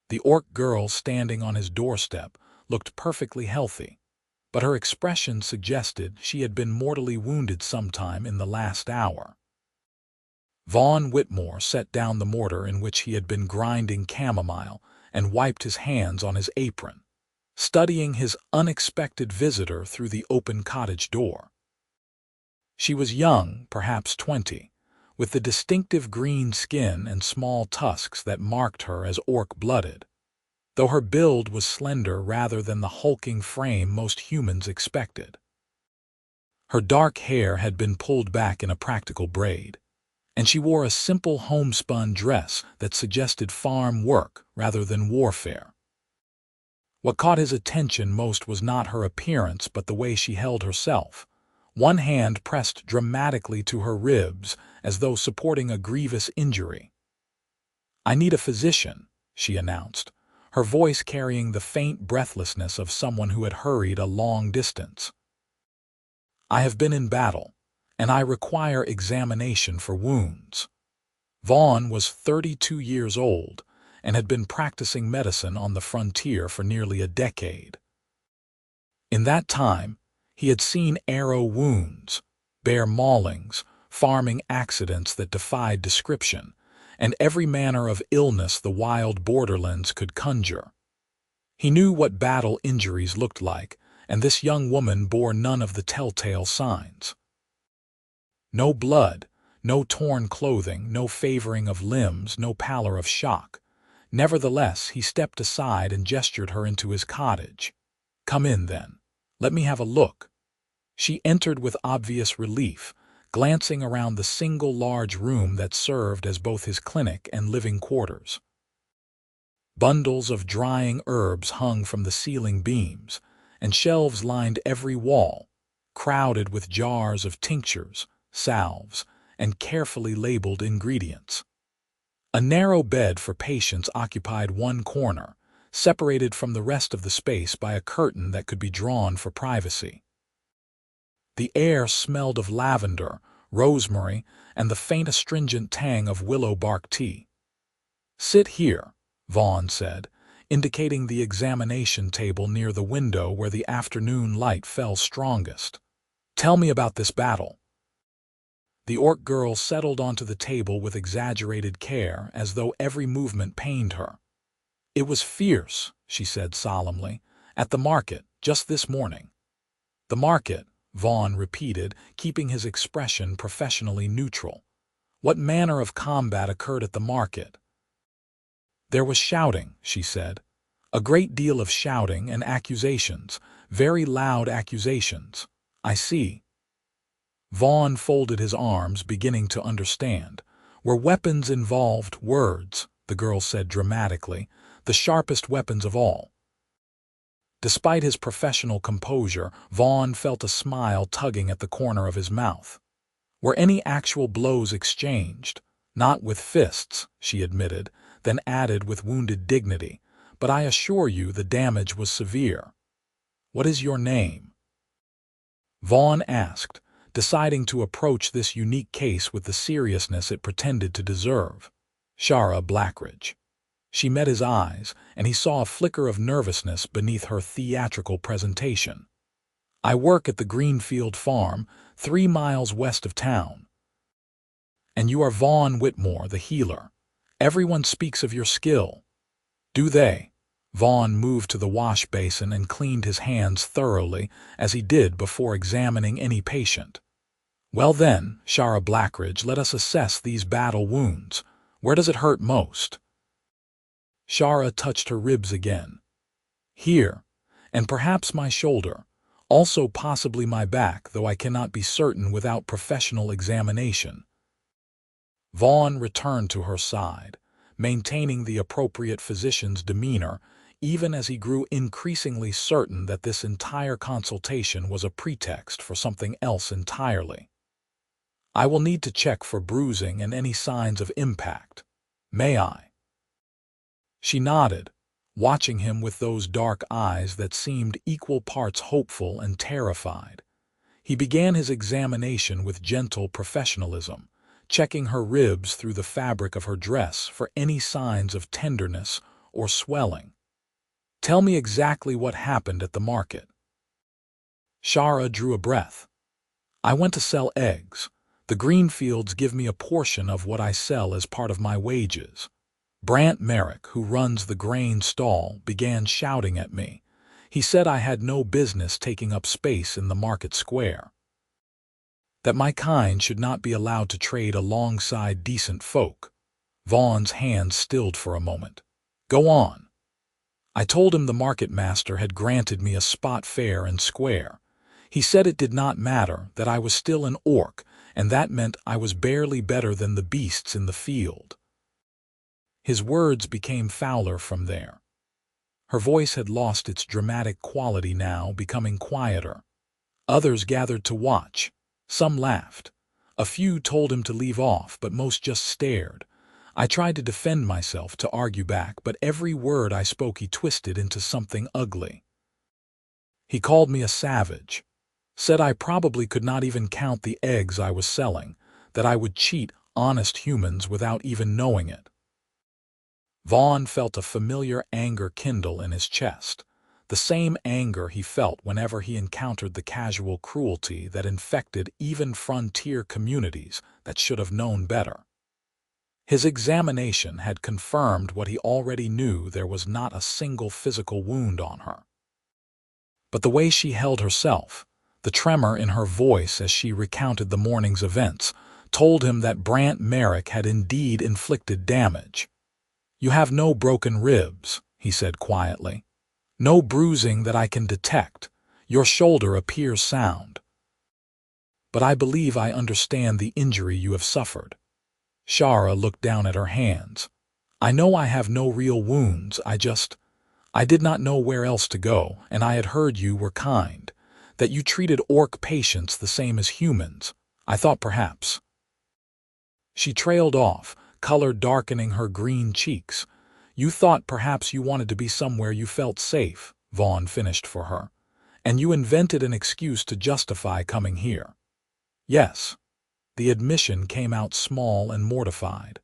The orc girl standing on his doorstep looked perfectly healthy, but her expression suggested she had been mortally wounded sometime in the last hour. Vaughn Whitmore set down the mortar in which he had been grinding chamomile and wiped his hands on his apron, studying his unexpected visitor through the open cottage door. She was young, perhaps 20, with the distinctive green skin and small tusks that marked her as orc-blooded, though her build was slender rather than the hulking frame most humans expected. Her dark hair had been pulled back in a practical braid, and she wore a simple homespun dress that suggested farm work rather than warfare. What caught his attention most was not her appearance but the way she held herself, one hand pressed dramatically to her ribs as though supporting a grievous injury. "I need a physician," she announced, her voice carrying the faint breathlessness of someone who had hurried a long distance. "I have been in battle, and I require examination for wounds." Vaughn was 32 years old and had been practicing medicine on the frontier for nearly a decade. In that time, he had seen arrow wounds, bear maulings, farming accidents that defied description, and every manner of illness the wild borderlands could conjure. He knew what battle injuries looked like, and this young woman bore none of the telltale signs. No blood, no torn clothing, no favoring of limbs, no pallor of shock. Nevertheless, he stepped aside and gestured her into his cottage. "Come in, then. Let me have a look." She entered with obvious relief, glancing around the single large room that served as both his clinic and living quarters. Bundles of drying herbs hung from the ceiling beams, and shelves lined every wall, crowded with jars of tinctures, salves, and carefully labeled ingredients. A narrow bed for patients occupied one corner, separated from the rest of the space by a curtain that could be drawn for privacy. The air smelled of lavender, rosemary, and the faint astringent tang of willow bark tea. "Sit here," Vaughn said, indicating the examination table near the window where the afternoon light fell strongest. "Tell me about this battle." The orc girl settled onto the table with exaggerated care, as though every movement pained her. "It was fierce," she said solemnly, "at the market, just this morning." "The market," Vaughn repeated, keeping his expression professionally neutral. "What manner of combat occurred at the market?" "There was shouting," she said. "A great deal of shouting and accusations, very loud accusations." "I see." Vaughn folded his arms, beginning to understand. "Were weapons involved? Words," the girl said dramatically, "the sharpest weapons of all." Despite his professional composure, Vaughn felt a smile tugging at the corner of his mouth. "Were any actual blows exchanged?" "Not with fists," she admitted, then added with wounded dignity, "but I assure you the damage was severe." "What is your name?" Vaughn asked, deciding to approach this unique case with the seriousness it pretended to deserve. "Shara Blackridge." She met his eyes, and he saw a flicker of nervousness beneath her theatrical presentation. "I work at the Greenfield Farm, 3 miles west of town." "And you are Vaughn Whitmore, the healer. Everyone speaks of your skill." "Do they?" Vaughn moved to the wash basin and cleaned his hands thoroughly, as he did before examining any patient. "Well then, Shara Blackridge, let us assess these battle wounds. Where does it hurt most?" Shara touched her ribs again. "Here, and perhaps my shoulder, also possibly my back, though I cannot be certain without professional examination." Vaughn returned to her side, maintaining the appropriate physician's demeanor, even as he grew increasingly certain that this entire consultation was a pretext for something else entirely. "I will need to check for bruising and any signs of impact. May I?" She nodded, watching him with those dark eyes that seemed equal parts hopeful and terrified. He began his examination with gentle professionalism, checking her ribs through the fabric of her dress for any signs of tenderness or swelling. Tell me exactly what happened at the market. Shara drew a breath. I went to sell eggs. The Greenfields give me a portion of what I sell as part of my wages. Brant Merrick, who runs the grain stall, began shouting at me. He said I had no business taking up space in the market square. That my kind should not be allowed to trade alongside decent folk. Vaughn's hands stilled for a moment. Go on. I told him the market master had granted me a spot fair and square. He said it did not matter, that I was still an orc, and that meant I was barely better than the beasts in the field. His words became fouler from there. Her voice had lost its dramatic quality now, becoming quieter. Others gathered to watch. Some laughed. A few told him to leave off, but most just stared. I tried to defend myself, to argue back, but every word I spoke he twisted into something ugly. He called me a savage. Said I probably could not even count the eggs I was selling, that I would cheat honest humans without even knowing it. Vaughn felt a familiar anger kindle in his chest, the same anger he felt whenever he encountered the casual cruelty that infected even frontier communities that should have known better. His examination had confirmed what he already knew: there was not a single physical wound on her. But the way she held herself, the tremor in her voice as she recounted the morning's events, told him that Brant Merrick had indeed inflicted damage. You have no broken ribs, he said quietly. No bruising that I can detect. Your shoulder appears sound. But I believe I understand the injury you have suffered. Shara looked down at her hands. I know I have no real wounds, I did not know where else to go, and I had heard you were kind, that you treated orc patients the same as humans. I thought perhaps. She trailed off, color darkening her green cheeks. You thought perhaps you wanted to be somewhere you felt safe, Vaughn finished for her, and you invented an excuse to justify coming here. Yes. The admission came out small and mortified.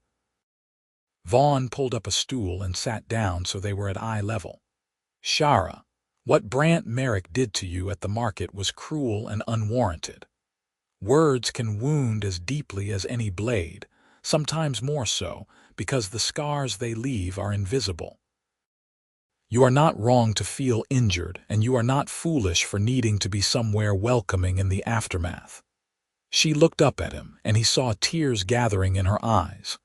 Vaughn pulled up a stool and sat down so they were at eye level. Shara, what Brant Merrick did to you at the market was cruel and unwarranted. Words can wound as deeply as any blade, sometimes more so, because the scars they leave are invisible. You are not wrong to feel injured, and you are not foolish for needing to be somewhere welcoming in the aftermath. She looked up at him, and he saw tears gathering in her eyes.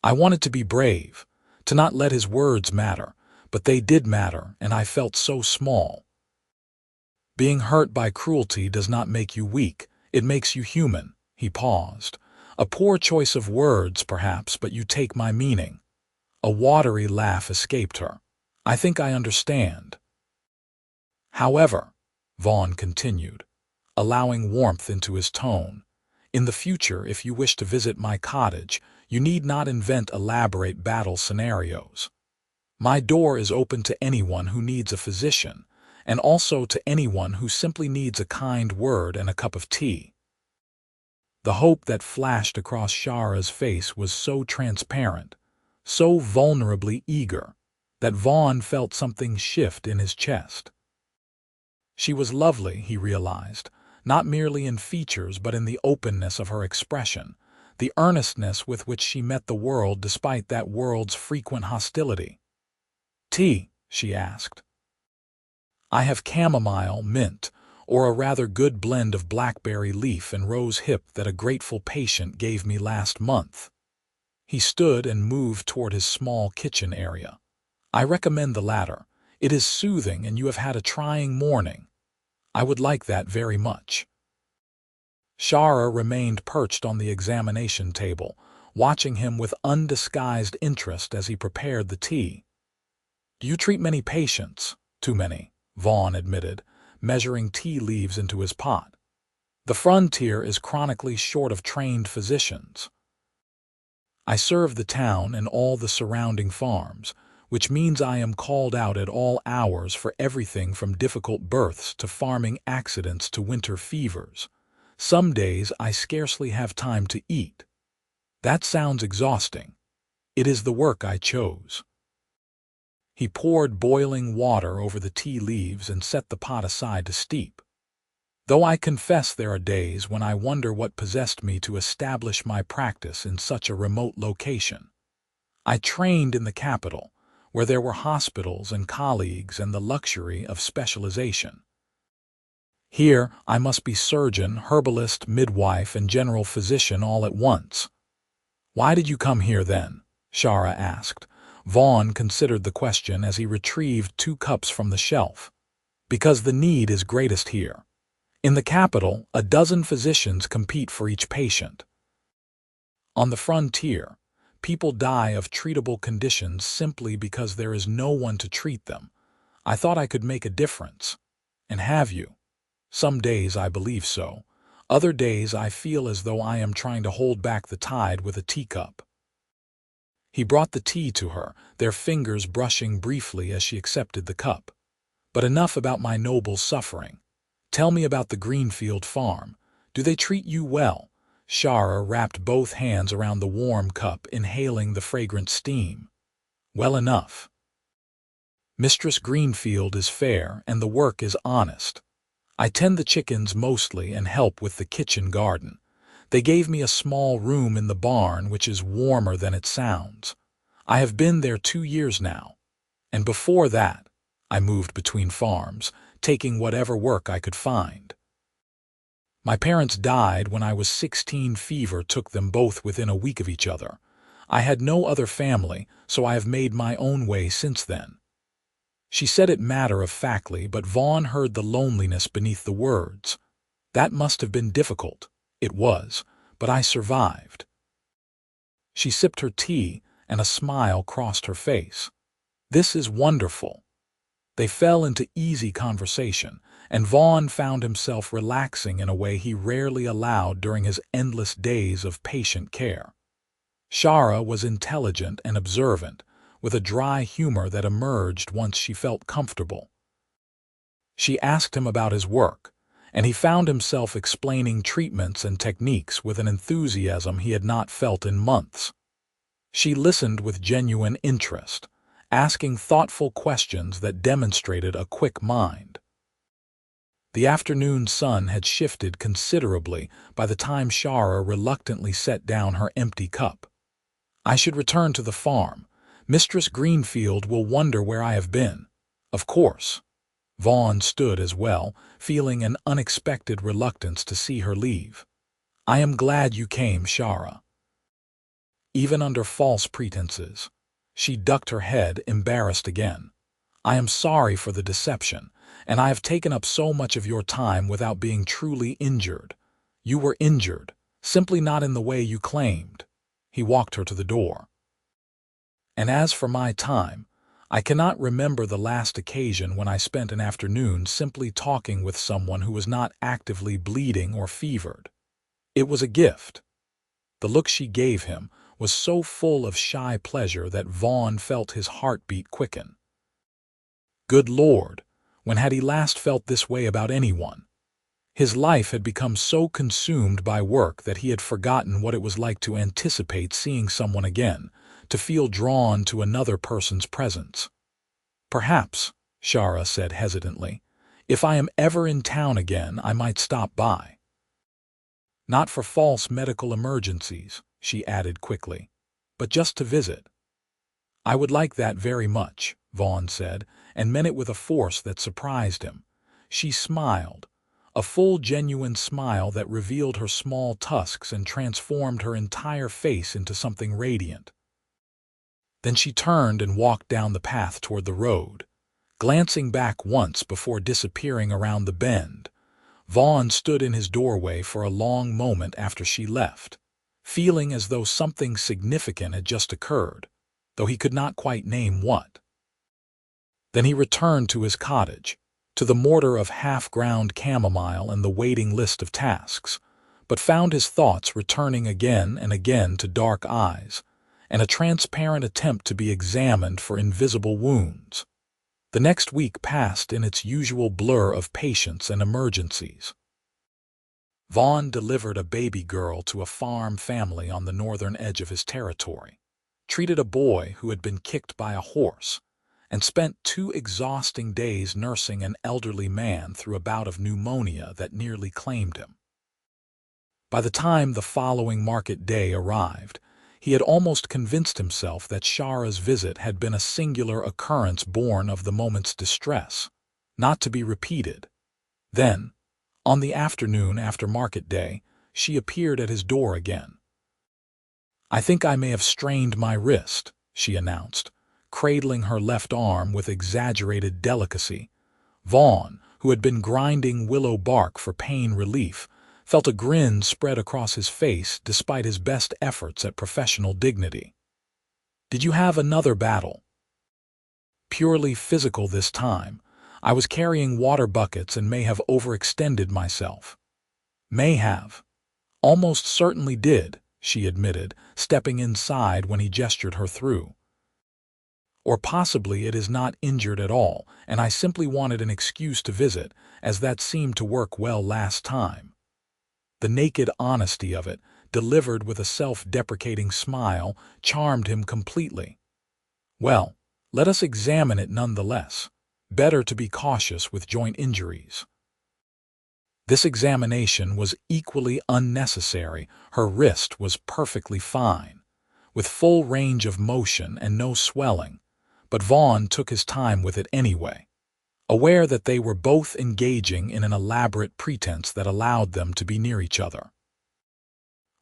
I wanted to be brave, to not let his words matter, but they did matter, and I felt so small. Being hurt by cruelty does not make you weak, it makes you human. He paused. A poor choice of words, perhaps, but you take my meaning. A watery laugh escaped her. I think I understand. However, Vaughn continued, allowing warmth into his tone, in the future, if you wish to visit my cottage, you need not invent elaborate battle scenarios. My door is open to anyone who needs a physician, and also to anyone who simply needs a kind word and a cup of tea. The hope that flashed across Shara's face was so transparent, so vulnerably eager, that Vaughn felt something shift in his chest. She was lovely, he realized, not merely in features but in the openness of her expression, the earnestness with which she met the world despite that world's frequent hostility. Tea, she asked. I have chamomile, mint, or a rather good blend of blackberry leaf and rose hip that a grateful patient gave me last month. He stood and moved toward his small kitchen area. I recommend the latter. It is soothing and you have had a trying morning. I would like that very much. Shara remained perched on the examination table, watching him with undisguised interest as he prepared the tea. Do you treat many patients? Too many, Vaughn admitted, measuring tea leaves into his pot. The frontier is chronically short of trained physicians. I serve the town and all the surrounding farms, which means I am called out at all hours for everything from difficult births to farming accidents to winter fevers. Some days I scarcely have time to eat. That sounds exhausting. It is the work I chose. He poured boiling water over the tea leaves and set the pot aside to steep. Though I confess there are days when I wonder what possessed me to establish my practice in such a remote location. I trained in the capital, where there were hospitals and colleagues and the luxury of specialization. Here, I must be surgeon, herbalist, midwife, and general physician all at once. Why did you come here then? Shara asked. Vaughn considered the question as he retrieved 2 cups from the shelf. Because the need is greatest here. In the capital, a dozen physicians compete for each patient. On the frontier, people die of treatable conditions simply because there is no one to treat them. I thought I could make a difference. And have you? Some days I believe so. Other days I feel as though I am trying to hold back the tide with a teacup. He brought the tea to her, their fingers brushing briefly as she accepted the cup. But enough about my noble suffering. Tell me about the Greenfield farm. Do they treat you well? Shara wrapped both hands around the warm cup, inhaling the fragrant steam. Well enough. Mistress Greenfield is fair and the work is honest. I tend the chickens mostly and help with the kitchen garden. They gave me a small room in the barn which is warmer than it sounds. I have been there 2 years now. And before that, I moved between farms, taking whatever work I could find. My parents died when I was 16. Fever took them both within a week of each other. I had no other family, so I have made my own way since then. She said it matter-of-factly, but Vaughn heard the loneliness beneath the words. That must have been difficult. It was, but I survived. She sipped her tea, and a smile crossed her face. This is wonderful. They fell into easy conversation, and Vaughn found himself relaxing in a way he rarely allowed during his endless days of patient care. Shara was intelligent and observant, with a dry humor that emerged once she felt comfortable. She asked him about his work, and he found himself explaining treatments and techniques with an enthusiasm he had not felt in months. She listened with genuine interest, asking thoughtful questions that demonstrated a quick mind. The afternoon sun had shifted considerably by the time Shara reluctantly set down her empty cup. I should return to the farm. Mistress Greenfield will wonder where I have been. Of course. Vaughn stood as well, feeling an unexpected reluctance to see her leave. I am glad you came, Shara. Even under false pretenses. She ducked her head, embarrassed again. I am sorry for the deception, and I have taken up so much of your time without being truly injured. You were injured, simply not in the way you claimed. He walked her to the door. And as for my time, I cannot remember the last occasion when I spent an afternoon simply talking with someone who was not actively bleeding or fevered. It was a gift. The look she gave him was so full of shy pleasure that Vaughn felt his heartbeat quicken. Good Lord, when had he last felt this way about anyone? His life had become so consumed by work that he had forgotten what it was like to anticipate seeing someone again, to feel drawn to another person's presence. Perhaps, Shara said hesitantly, if I am ever in town again, I might stop by. Not for false medical emergencies, she added quickly, but just to visit. I would like that very much, Vaughn said, and meant it with a force that surprised him. She smiled, a full genuine smile that revealed her small tusks and transformed her entire face into something radiant. Then she turned and walked down the path toward the road, glancing back once before disappearing around the bend. Vaughn stood in his doorway for a long moment after she left, feeling as though something significant had just occurred, though he could not quite name what. Then he returned to his cottage, to the mortar of half-ground chamomile and the waiting list of tasks, but found his thoughts returning again and again to dark eyes, and a transparent attempt to be examined for invisible wounds. The next week passed in its usual blur of patients and emergencies. Vaughn delivered a baby girl to a farm family on the northern edge of his territory, treated a boy who had been kicked by a horse, and spent 2 exhausting days nursing an elderly man through a bout of pneumonia that nearly claimed him. By the time the following market day arrived, he had almost convinced himself that Shara's visit had been a singular occurrence born of the moment's distress, not to be repeated. Then, on the afternoon after market day, she appeared at his door again. "I think I may have strained my wrist," she announced, cradling her left arm with exaggerated delicacy. Vaughn, who had been grinding willow bark for pain relief, felt a grin spread across his face despite his best efforts at professional dignity. "Did you have another battle?" "Purely physical this time. I was carrying water buckets and may have overextended myself." "May have." "Almost certainly did," she admitted, stepping inside when he gestured her through. "Or possibly it is not injured at all, and I simply wanted an excuse to visit, as that seemed to work well last time." The naked honesty of it, delivered with a self-deprecating smile, charmed him completely. "Well, let us examine it nonetheless. Better to be cautious with joint injuries." This examination was equally unnecessary. Her wrist was perfectly fine, with full range of motion and no swelling, but Vaughn took his time with it anyway, aware that they were both engaging in an elaborate pretense that allowed them to be near each other.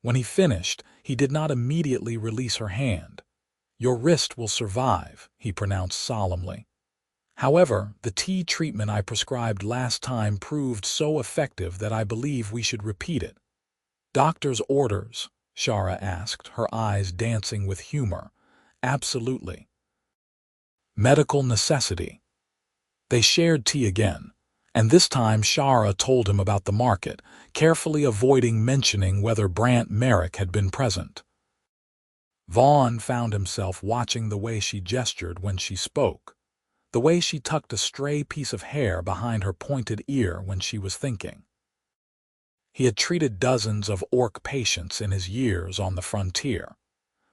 When he finished, he did not immediately release her hand. "Your wrist will survive," he pronounced solemnly. "However, the tea treatment I prescribed last time proved so effective that I believe we should repeat it." "Doctor's orders?" Shara asked, her eyes dancing with humor. "Absolutely." "Medical necessity." They shared tea again, and this time Shara told him about the market, carefully avoiding mentioning whether Brant Merrick had been present. Vaughn found himself watching the way she gestured when she spoke, the way she tucked a stray piece of hair behind her pointed ear when she was thinking. He had treated dozens of orc patients in his years on the frontier,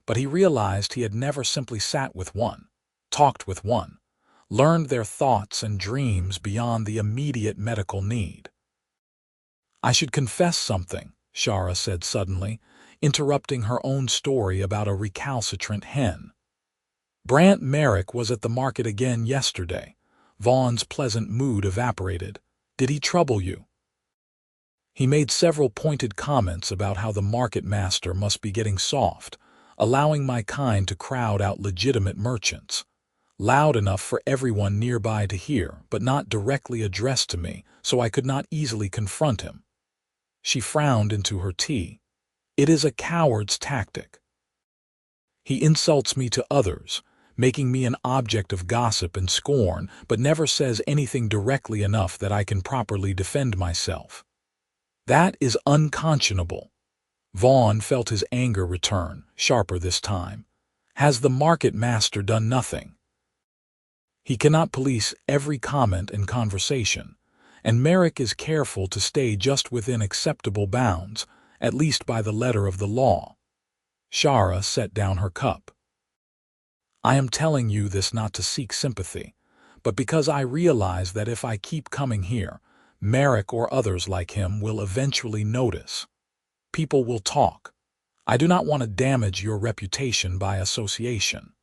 but he realized he had never simply sat with one, talked with one, learned their thoughts and dreams beyond the immediate medical need. "I should confess something," Shara said suddenly, interrupting her own story about a recalcitrant hen. "Brant Merrick was at the market again yesterday." Vaughn's pleasant mood evaporated. "Did he trouble you?" "He made several pointed comments about how the market master must be getting soft, allowing my kind to crowd out legitimate merchants. Loud enough for everyone nearby to hear, but not directly addressed to me, so I could not easily confront him." She frowned into her tea. "It is a coward's tactic. He insults me to others, making me an object of gossip and scorn, but never says anything directly enough that I can properly defend myself. That is unconscionable." Vaughn felt his anger return, sharper this time. "Has the market master done nothing?" "He cannot police every comment and conversation, and Merrick is careful to stay just within acceptable bounds, at least by the letter of the law." Shara set down her cup. "I am telling you this not to seek sympathy, but because I realize that if I keep coming here, Merrick or others like him will eventually notice. People will talk. I do not want to damage your reputation by association."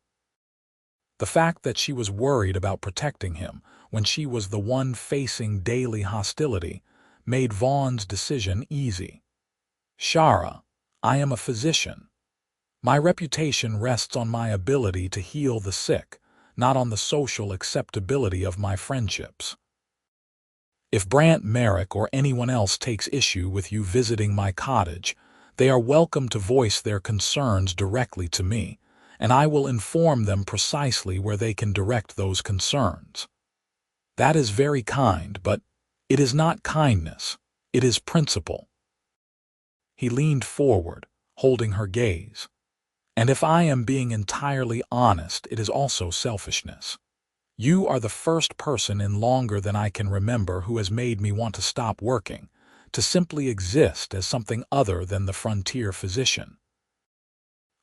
The fact that she was worried about protecting him when she was the one facing daily hostility made Vaughn's decision easy. "Shara, I am a physician. My reputation rests on my ability to heal the sick, not on the social acceptability of my friendships. If Brant Merrick or anyone else takes issue with you visiting my cottage, they are welcome to voice their concerns directly to me, and I will inform them precisely where they can direct those concerns." "That is very kind, but it is not kindness, it is principle." He leaned forward, holding her gaze. "And if I am being entirely honest, it is also selfishness. You are the first person in longer than I can remember who has made me want to stop working, to simply exist as something other than the frontier physician.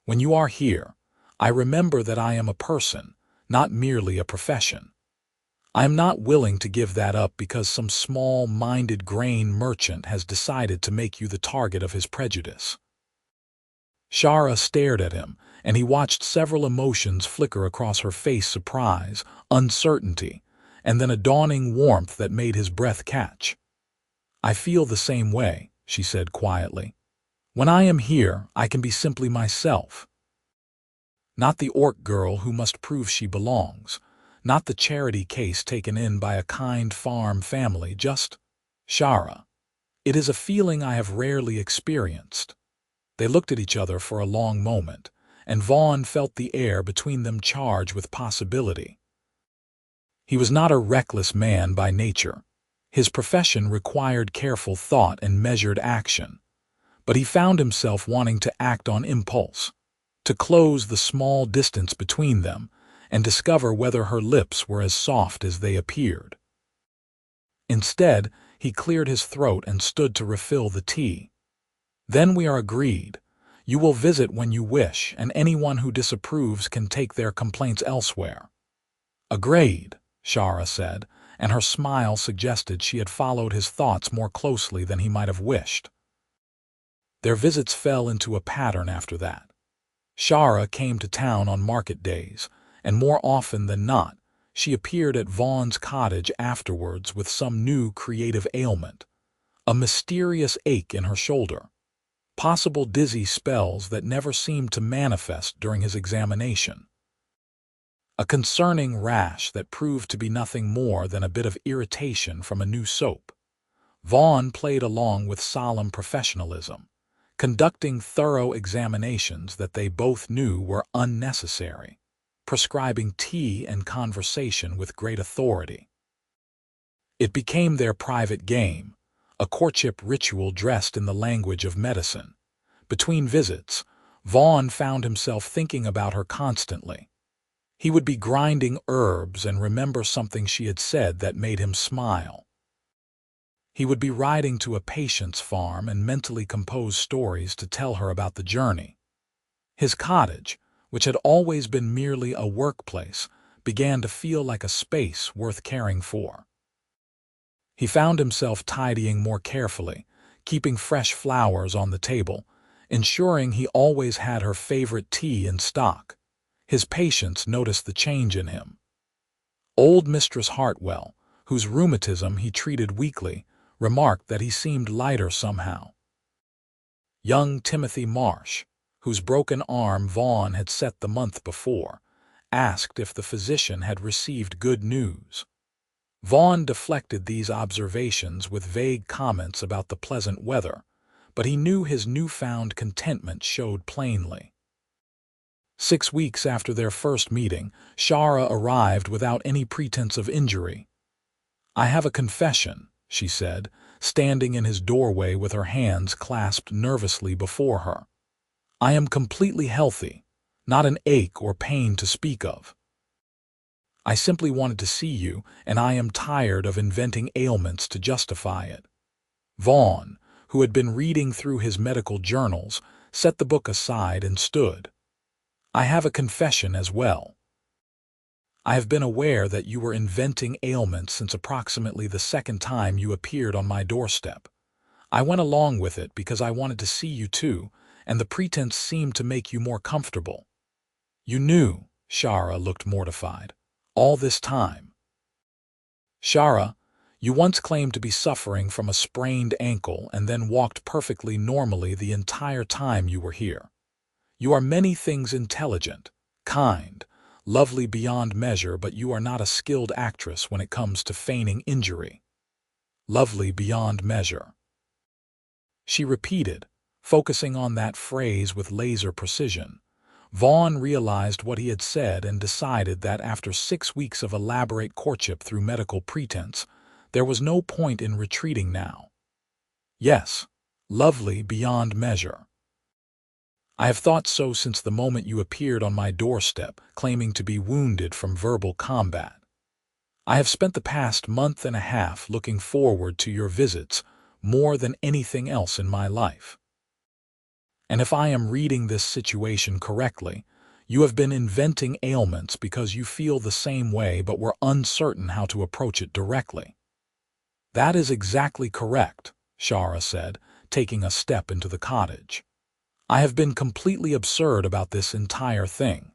When you are here, I remember that I am a person, not merely a profession. I am not willing to give that up because some small-minded grain merchant has decided to make you the target of his prejudice." Shara stared at him, and he watched several emotions flicker across her face: surprise, uncertainty, and then a dawning warmth that made his breath catch. "I feel the same way," she said quietly. "When I am here, I can be simply myself. Not the orc girl who must prove she belongs, not the charity case taken in by a kind farm family, just Shara. It is a feeling I have rarely experienced." They looked at each other for a long moment, and Vaughn felt the air between them charged with possibility. He was not a reckless man by nature. His profession required careful thought and measured action. But he found himself wanting to act on impulse, to close the small distance between them and discover whether her lips were as soft as they appeared. Instead, he cleared his throat and stood to refill the tea. "Then we are agreed. You will visit when you wish, and anyone who disapproves can take their complaints elsewhere." "Agreed," Shara said, and her smile suggested she had followed his thoughts more closely than he might have wished. Their visits fell into a pattern after that. Shara came to town on market days, and more often than not, she appeared at Vaughn's cottage afterwards with some new creative ailment, a mysterious ache in her shoulder, possible dizzy spells that never seemed to manifest during his examination, a concerning rash that proved to be nothing more than a bit of irritation from a new soap. Vaughn played along with solemn professionalism, conducting thorough examinations that they both knew were unnecessary, prescribing tea and conversation with great authority. It became their private game, a courtship ritual dressed in the language of medicine. Between visits, Vaughn found himself thinking about her constantly. He would be grinding herbs and remember something she had said that made him smile. He would be riding to a patient's farm and mentally compose stories to tell her about the journey. His cottage, which had always been merely a workplace, began to feel like a space worth caring for. He found himself tidying more carefully, keeping fresh flowers on the table, ensuring he always had her favorite tea in stock. His patients noticed the change in him. Old Mistress Hartwell, whose rheumatism he treated weekly, remarked that he seemed lighter somehow. Young Timothy Marsh, whose broken arm Vaughn had set the month before, asked if the physician had received good news. Vaughn deflected these observations with vague comments about the pleasant weather, but he knew his newfound contentment showed plainly. 6 weeks after their first meeting, Shara arrived without any pretense of injury. "I have a confession," she said, standing in his doorway with her hands clasped nervously before her. "I am completely healthy, not an ache or pain to speak of. I simply wanted to see you, and I am tired of inventing ailments to justify it." Vaughn, who had been reading through his medical journals, set the book aside and stood. "I have a confession as well. I have been aware that you were inventing ailments since approximately the second time you appeared on my doorstep. I went along with it because I wanted to see you too, and the pretense seemed to make you more comfortable." "You knew," Shara looked mortified, "all this time." "Shara, you once claimed to be suffering from a sprained ankle and then walked perfectly normally the entire time you were here. You are many things: intelligent, kind, lovely beyond measure, but you are not a skilled actress when it comes to feigning injury." "Lovely beyond measure," she repeated, focusing on that phrase with laser precision. Vaughn realized what he had said and decided that after 6 weeks of elaborate courtship through medical pretense, there was no point in retreating now. "Yes, lovely beyond measure. I have thought so since the moment you appeared on my doorstep, claiming to be wounded from verbal combat. I have spent the past month and a half looking forward to your visits more than anything else in my life. And if I am reading this situation correctly, You have been inventing ailments because you feel the same way but were uncertain how to approach it directly. That is exactly correct, Shara said, taking a step into the cottage. I have been completely absurd about this entire thing.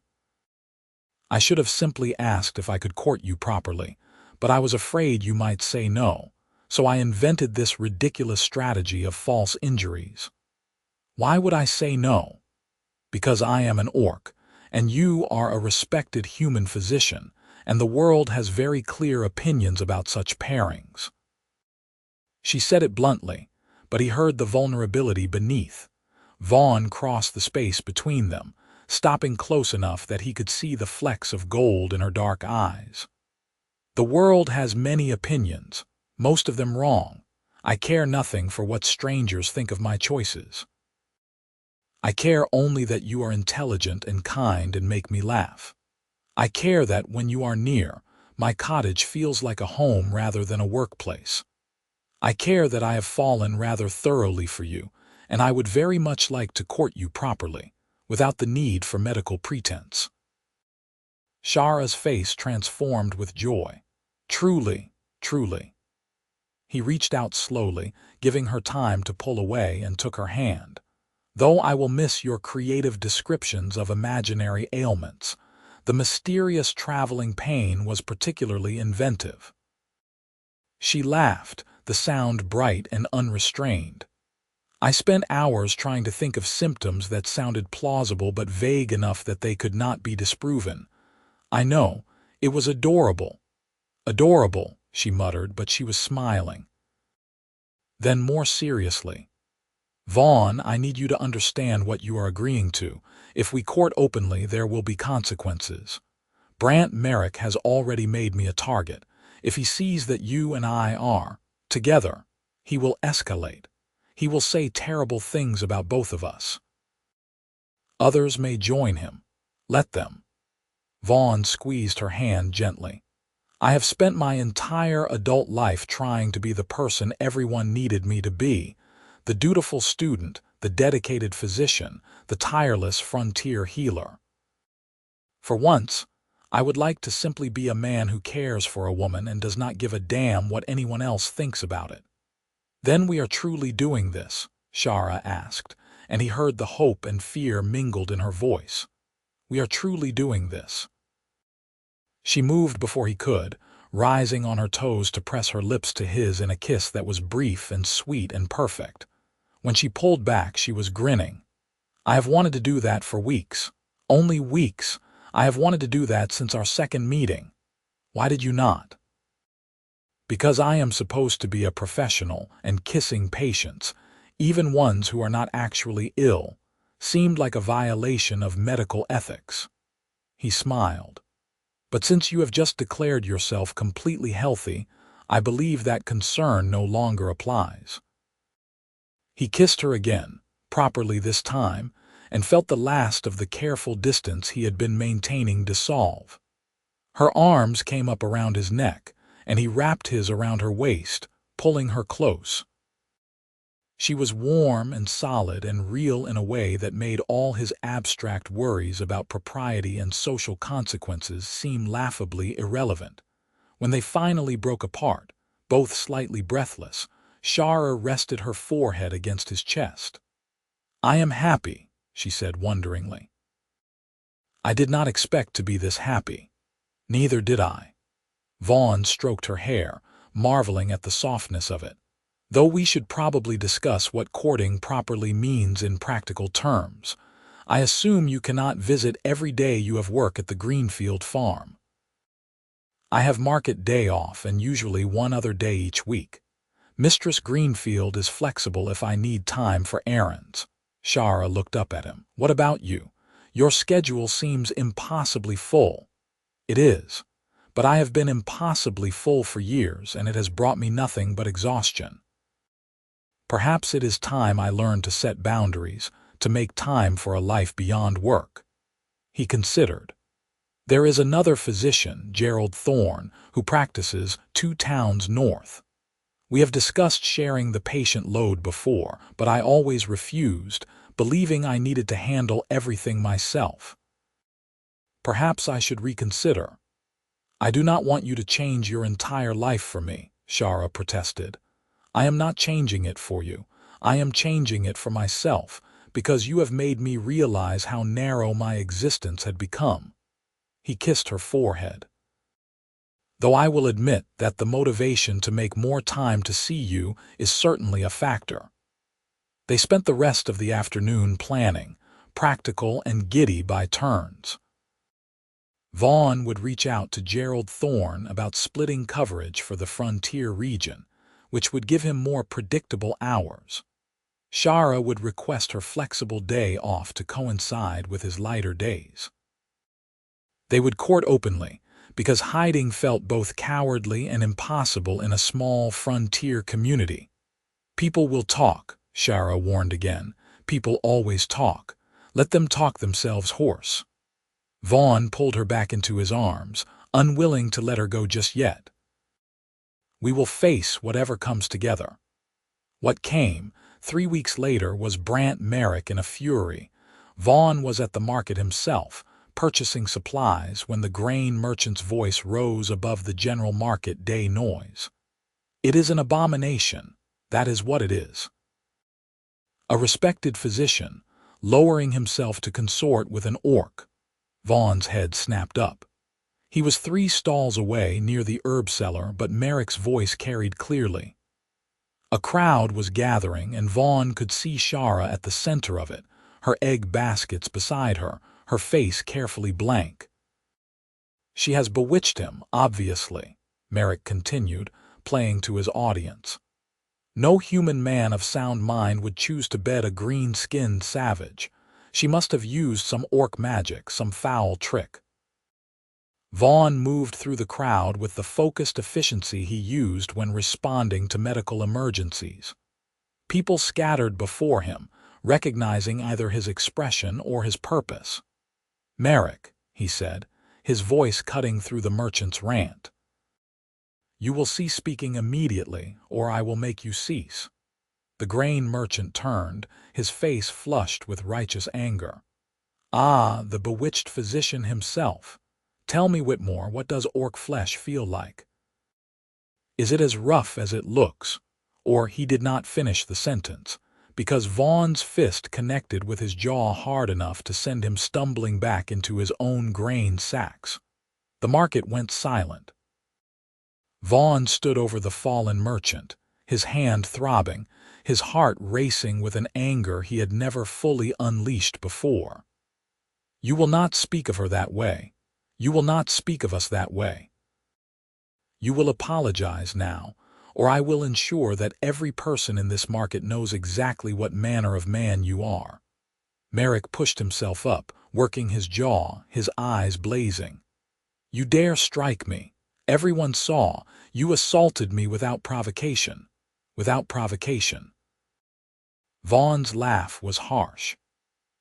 I should have simply asked if I could court you properly, but I was afraid you might say no, so I invented this ridiculous strategy of false injuries. Why would I say no? Because I am an orc, and you are a respected human physician, and the world has very clear opinions about such pairings. She said it bluntly, but he heard the vulnerability beneath. Vaughn crossed the space between them, stopping close enough that he could see the flecks of gold in her dark eyes. The world has many opinions, most of them wrong. I care nothing for what strangers think of my choices. I care only that you are intelligent and kind and make me laugh. I care that when you are near, my cottage feels like a home rather than a workplace. I care that I have fallen rather thoroughly for you, and I would very much like to court you properly, without the need for medical pretense. Shara's face transformed with joy. Truly, truly. He reached out slowly, giving her time to pull away, and took her hand. Though I will miss your creative descriptions of imaginary ailments, the mysterious traveling pain was particularly inventive. She laughed, the sound bright and unrestrained. I spent hours trying to think of symptoms that sounded plausible but vague enough that they could not be disproven. I know, it was adorable. Adorable, she muttered, but she was smiling. Then more seriously, Vaughn, I need you to understand what you are agreeing to. If we court openly, there will be consequences. Brant Merrick has already made me a target. If he sees that you and I are together, he will escalate. He will say terrible things about both of us. Others may join him. Let them. Vaughn squeezed her hand gently. I have spent my entire adult life trying to be the person everyone needed me to be, the dutiful student, the dedicated physician, the tireless frontier healer. For once, I would like to simply be a man who cares for a woman and does not give a damn what anyone else thinks about it. Then we are truly doing this, Shara asked, and he heard the hope and fear mingled in her voice. We are truly doing this. She moved before he could, rising on her toes to press her lips to his in a kiss that was brief and sweet and perfect. When she pulled back, she was grinning. I have wanted to do that for weeks. Only weeks. I have wanted to do that since our second meeting. Why did you not? Because I am supposed to be a professional, and kissing patients, even ones who are not actually ill, seemed like a violation of medical ethics. He smiled. But since you have just declared yourself completely healthy, I believe that concern no longer applies. He kissed her again, properly this time, and felt the last of the careful distance he had been maintaining dissolve. Her arms came up around his neck, and he wrapped his around her waist, pulling her close. She was warm and solid and real in a way that made all his abstract worries about propriety and social consequences seem laughably irrelevant. When they finally broke apart, both slightly breathless, Shara rested her forehead against his chest. I am happy, she said wonderingly. I did not expect to be this happy. Neither did I. Vaughn stroked her hair, marveling at the softness of it. Though we should probably discuss what courting properly means in practical terms, I assume you cannot visit every day you have work at the Greenfield farm. I have market day off and usually one other day each week. Mistress Greenfield is flexible if I need time for errands. Shara looked up at him. What about you? Your schedule seems impossibly full. It is. But I have been impossibly full for years, and it has brought me nothing but exhaustion. Perhaps it is time I learned to set boundaries, to make time for a life beyond work. He considered. There is another physician, Gerald Thorne, who practices 2 towns north. We have discussed sharing the patient load before, but I always refused, believing I needed to handle everything myself. Perhaps I should reconsider. I do not want you to change your entire life for me, Shara protested. I am not changing it for you. I am changing it for myself, because you have made me realize how narrow my existence had become. He kissed her forehead. Though I will admit that the motivation to make more time to see you is certainly a factor. They spent the rest of the afternoon planning, practical and giddy by turns. Vaughn would reach out to Gerald Thorne about splitting coverage for the frontier region, which would give him more predictable hours. Shara would request her flexible day off to coincide with his lighter days. They would court openly, because hiding felt both cowardly and impossible in a small frontier community. People will talk, Shara warned again. People always talk. Let them talk themselves hoarse. Vaughn pulled her back into his arms, unwilling to let her go just yet. We will face whatever comes together. What came 3 weeks later was Brant Merrick in a fury. Vaughn was at the market himself, purchasing supplies when the grain merchant's voice rose above the general market day noise. It is an abomination, that is what it is. A respected physician, lowering himself to consort with an orc. Vaughn's head snapped up. He was 3 stalls away near the herb cellar, but Merrick's voice carried clearly. A crowd was gathering, and Vaughn could see Shara at the center of it, her egg baskets beside her, her face carefully blank. She has bewitched him, obviously, Merrick continued, playing to his audience. No human man of sound mind would choose to bed a green-skinned savage. She must have used some orc magic, some foul trick. Vaughn moved through the crowd with the focused efficiency he used when responding to medical emergencies. People scattered before him, recognizing either his expression or his purpose. Merrick, he said, his voice cutting through the merchant's rant. You will cease speaking immediately, or I will make you cease. The grain merchant turned, his face flushed with righteous anger. Ah, the bewitched physician himself. Tell me, Whitmore, what does orc flesh feel like? Is it as rough as it looks? Or he did not finish the sentence, because Vaughn's fist connected with his jaw hard enough to send him stumbling back into his own grain sacks. The market went silent. Vaughn stood over the fallen merchant, his hand throbbing, his heart racing with an anger he had never fully unleashed before. You will not speak of her that way. You will not speak of us that way. You will apologize now, or I will ensure that every person in this market knows exactly what manner of man you are. Merrick pushed himself up, working his jaw, his eyes blazing. You dare strike me. Everyone saw. You assaulted me without provocation. Without provocation. Vaughn's laugh was harsh.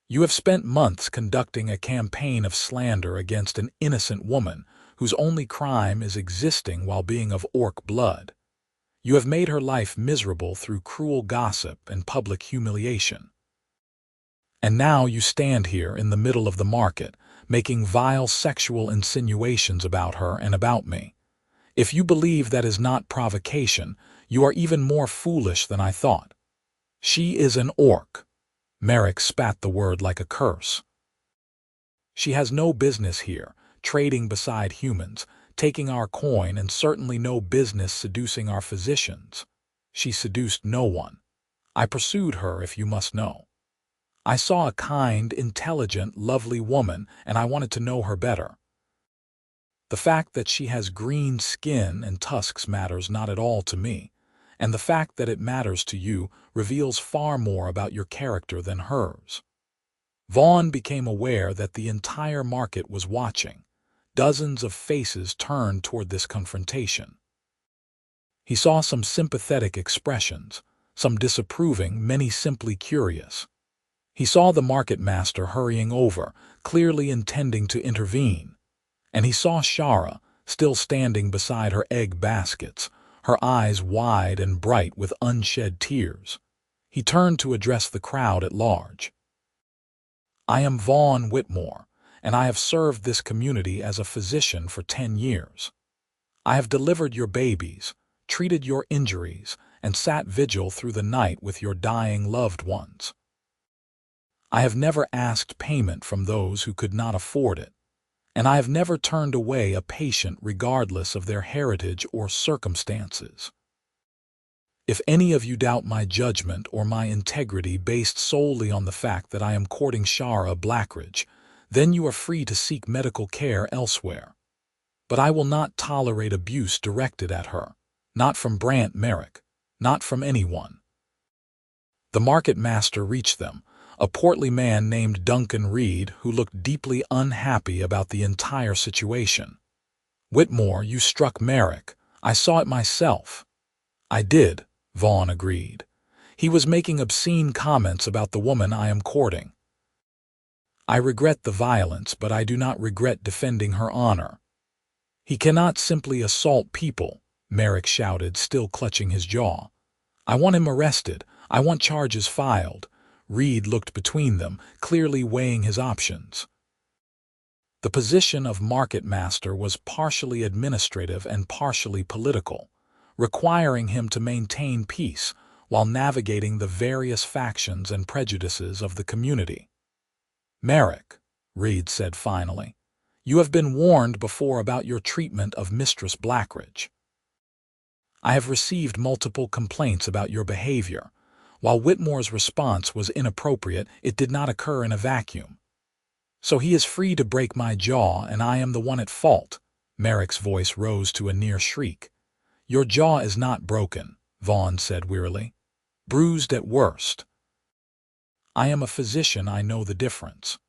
You have spent months conducting a campaign of slander against an innocent woman whose only crime is existing while being of orc blood. You have made her life miserable through cruel gossip and public humiliation. And now you stand here in the middle of the market, making vile sexual insinuations about her and about me. If you believe that is not provocation, you are even more foolish than I thought. She is an orc. Merrick spat the word like a curse. She has no business here, trading beside humans, taking our coin, and certainly no business seducing our physicians. She seduced no one. I pursued her, if you must know. I saw a kind, intelligent, lovely woman, and I wanted to know her better. The fact that she has green skin and tusks matters not at all to me, and the fact that it matters to you reveals far more about your character than hers. Vaughn became aware that the entire market was watching. Dozens of faces turned toward this confrontation. He saw some sympathetic expressions, some disapproving, many simply curious. He saw the market master hurrying over, clearly intending to intervene. And he saw Shara, still standing beside her egg baskets, her eyes wide and bright with unshed tears. He turned to address the crowd at large. I am Vaughn Whitmore, and I have served this community as a physician for 10 years. I have delivered your babies, treated your injuries, and sat vigil through the night with your dying loved ones. I have never asked payment from those who could not afford it, and I have never turned away a patient regardless of their heritage or circumstances. If any of you doubt my judgment or my integrity based solely on the fact that I am courting Shara Blackridge, then you are free to seek medical care elsewhere. But I will not tolerate abuse directed at her, not from Brant Merrick, not from anyone. The market master reached them, a portly man named Duncan Reed who looked deeply unhappy about the entire situation. "Whitmore, you struck Merrick. I saw it myself." "I did," Vaughn agreed. "He was making obscene comments about the woman I am courting. I regret the violence, but I do not regret defending her honor." "He cannot simply assault people," Merrick shouted, still clutching his jaw. "I want him arrested. I want charges filed." Reed looked between them, clearly weighing his options. The position of market master was partially administrative and partially political, requiring him to maintain peace while navigating the various factions and prejudices of the community. "Merrick," Reed said finally, "you have been warned before about your treatment of Mistress Blackridge. I have received multiple complaints about your behavior. While Whitmore's response was inappropriate, it did not occur in a vacuum. So he is free to break my jaw, and I am the one at fault." Merrick's voice rose to a near shriek. "Your jaw is not broken," Vaughn said wearily. "Bruised at worst. I am a physician, I know the difference.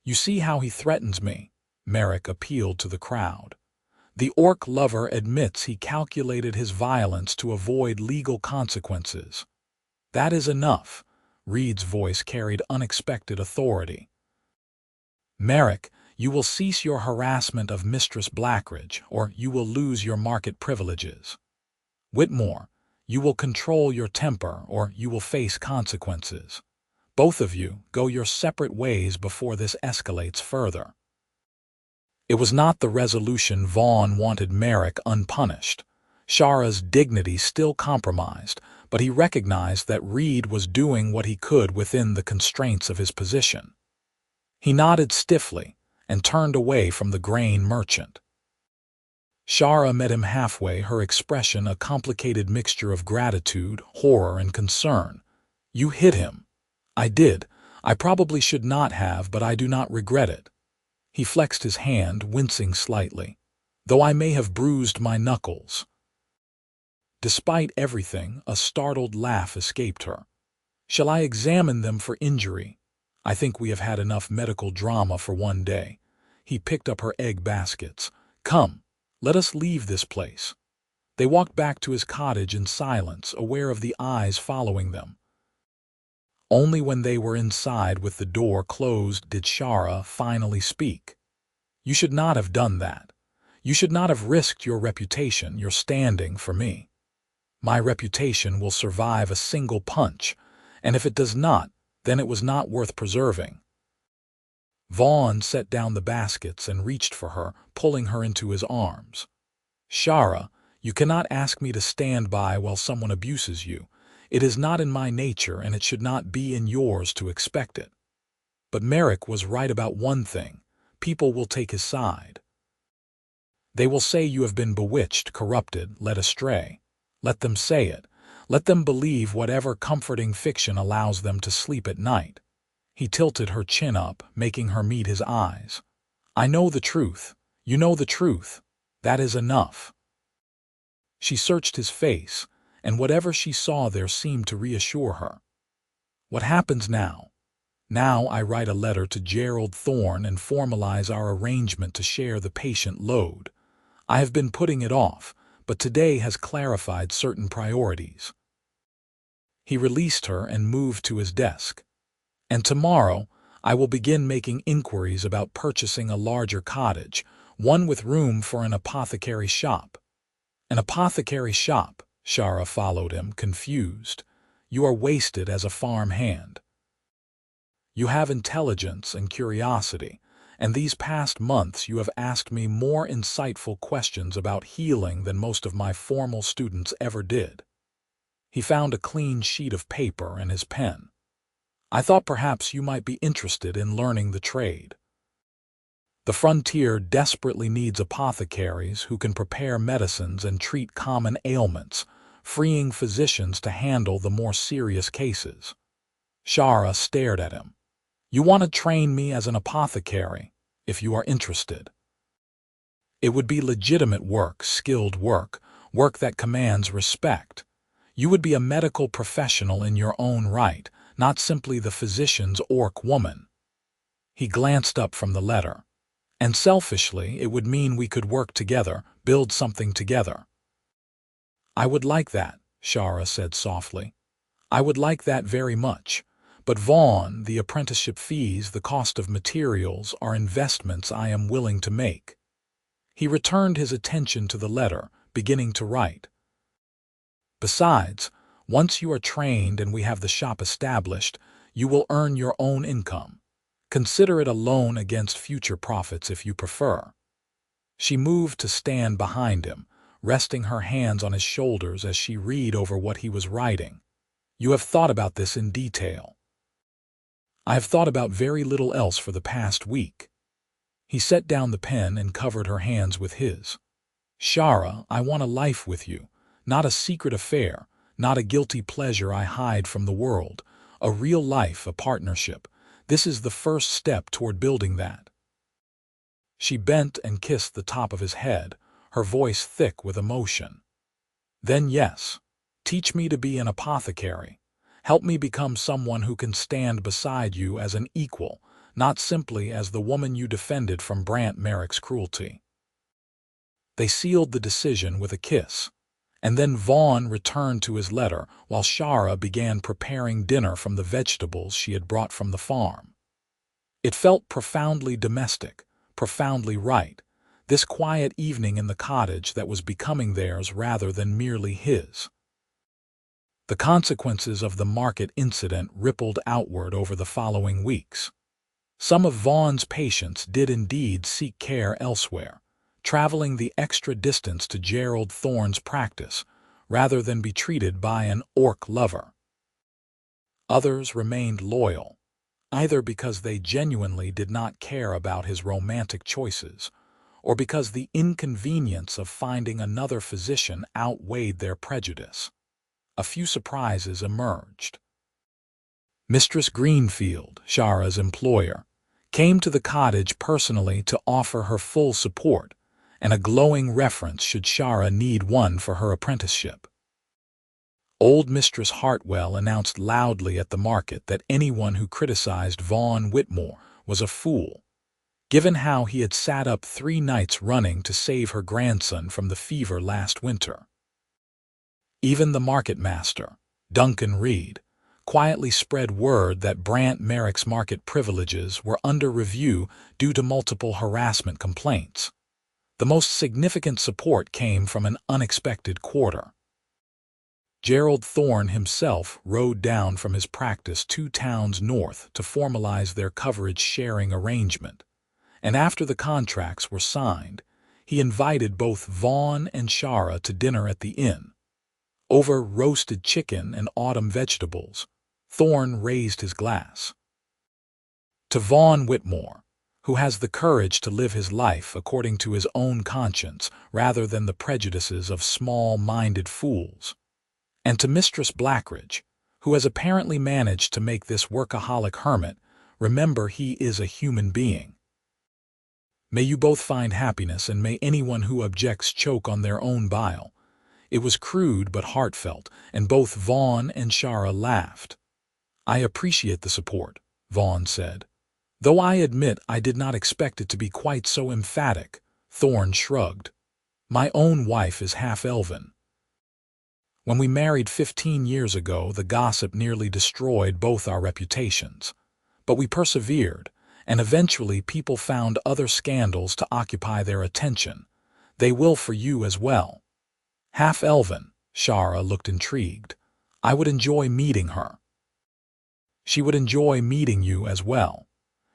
You see how he threatens me?" Merrick appealed to the crowd. "The orc lover admits he calculated his violence to avoid legal consequences. That is enough." Reed's voice carried unexpected authority. "Merrick, you will cease your harassment of Mistress Blackridge, or you will lose your market privileges. Whitmore, you will control your temper, or you will face consequences. Both of you, go your separate ways before this escalates further." It was not the resolution Vaughn wanted: Merrick unpunished, Shara's dignity still compromised, but he recognized that Reed was doing what he could within the constraints of his position. He nodded stiffly and turned away from the grain merchant. Shara met him halfway, her expression a complicated mixture of gratitude, horror, and concern. "You hit him." "I did. I probably should not have, but I do not regret it." He flexed his hand, wincing slightly. "Though I may have bruised my knuckles." Despite everything, a startled laugh escaped her. "Shall I examine them for injury? I think we have had enough medical drama for one day." He picked up her egg baskets. "Come, let us leave this place." They walked back to his cottage in silence, aware of the eyes following them. Only when they were inside with the door closed did Shara finally speak. "You should not have done that. You should not have risked your reputation, your standing, for me. My reputation will survive a single punch, and if it does not, then it was not worth preserving." Vaughn set down the baskets and reached for her, pulling her into his arms. "Shara, you cannot ask me to stand by while someone abuses you. It is not in my nature, and it should not be in yours to expect it." But Merrick was right about one thing: people will take his side. They will say you have been bewitched, corrupted, led astray. Let them say it. Let them believe whatever comforting fiction allows them to sleep at night. He tilted her chin up, making her meet his eyes. "I know the truth. You know the truth. That is enough." She searched his face, and whatever she saw there seemed to reassure her. "What happens now? Now I write a letter to Gerald Thorne and formalize our arrangement to share the patient load. I have been putting it off, but today has clarified certain priorities." He released her and moved to his desk. "And tomorrow, I will begin making inquiries about purchasing a larger cottage, one with room for an apothecary shop." "An apothecary shop?" Shara followed him, confused. "You are wasted as a farm hand. You have intelligence and curiosity, and these past months you have asked me more insightful questions about healing than most of my formal students ever did." He found a clean sheet of paper and his pen. "I thought perhaps you might be interested in learning the trade. The frontier desperately needs apothecaries who can prepare medicines and treat common ailments, freeing physicians to handle the more serious cases." Shara stared at him. "You want to train me as an apothecary, if you are interested. It would be legitimate work, skilled work, work that commands respect. You would be a medical professional in your own right, not simply the physician's orc woman." He glanced up from the letter. "And selfishly, it would mean we could work together, build something together." "I would like that," Shara said softly. "I would like that very much. But Vaughn, the apprenticeship fees, the cost of materials, are investments I am willing to make." He returned his attention to the letter, beginning to write. "Besides, once you are trained and we have the shop established, you will earn your own income. Consider it a loan against future profits if you prefer." She moved to stand behind him, resting her hands on his shoulders as she read over what he was writing. "You have thought about this in detail." "I have thought about very little else for the past week." He set down the pen and covered her hands with his. "Shara, I want a life with you, not a secret affair, not a guilty pleasure I hide from the world, a real life, a partnership. This is the first step toward building that." She bent and kissed the top of his head, her voice thick with emotion. "Then yes, teach me to be an apothecary. Help me become someone who can stand beside you as an equal, not simply as the woman you defended from Brant Merrick's cruelty." They sealed the decision with a kiss, and then Vaughn returned to his letter while Shara began preparing dinner from the vegetables she had brought from the farm. It felt profoundly domestic, profoundly right, this quiet evening in the cottage that was becoming theirs rather than merely his. The consequences of the market incident rippled outward over the following weeks. Some of Vaughn's patients did indeed seek care elsewhere, traveling the extra distance to Gerald Thorne's practice, rather than be treated by an orc lover. Others remained loyal, either because they genuinely did not care about his romantic choices, or because the inconvenience of finding another physician outweighed their prejudice. A few surprises emerged. Mistress Greenfield, Shara's employer, came to the cottage personally to offer her full support, and a glowing reference should Shara need one for her apprenticeship. Old Mistress Hartwell announced loudly at the market that anyone who criticized Vaughn Whitmore was a fool, given how he had sat up 3 nights running to save her grandson from the fever last winter. Even the market master, Duncan Reed, quietly spread word that Brant Merrick's market privileges were under review due to multiple harassment complaints. The most significant support came from an unexpected quarter. Gerald Thorne himself rode down from his practice 2 towns north to formalize their coverage-sharing arrangement, and after the contracts were signed, he invited both Vaughn and Shara to dinner at the inn. Over roasted chicken and autumn vegetables, Thorne raised his glass. "To Vaughn Whitmore, who has the courage to live his life according to his own conscience rather than the prejudices of small-minded fools. And to Mistress Blackridge, who has apparently managed to make this workaholic hermit remember he is a human being. May you both find happiness, and may anyone who objects choke on their own bile." It was crude but heartfelt, and both Vaughn and Shara laughed. "I appreciate the support," Vaughn said. "Though I admit I did not expect it to be quite so emphatic." Thorne shrugged. "My own wife is half-elven. When we married 15 years ago, the gossip nearly destroyed both our reputations. But we persevered, and eventually people found other scandals to occupy their attention. They will for you as well." "Half-elven," Shara looked intrigued. "I would enjoy meeting her." "She would enjoy meeting you as well.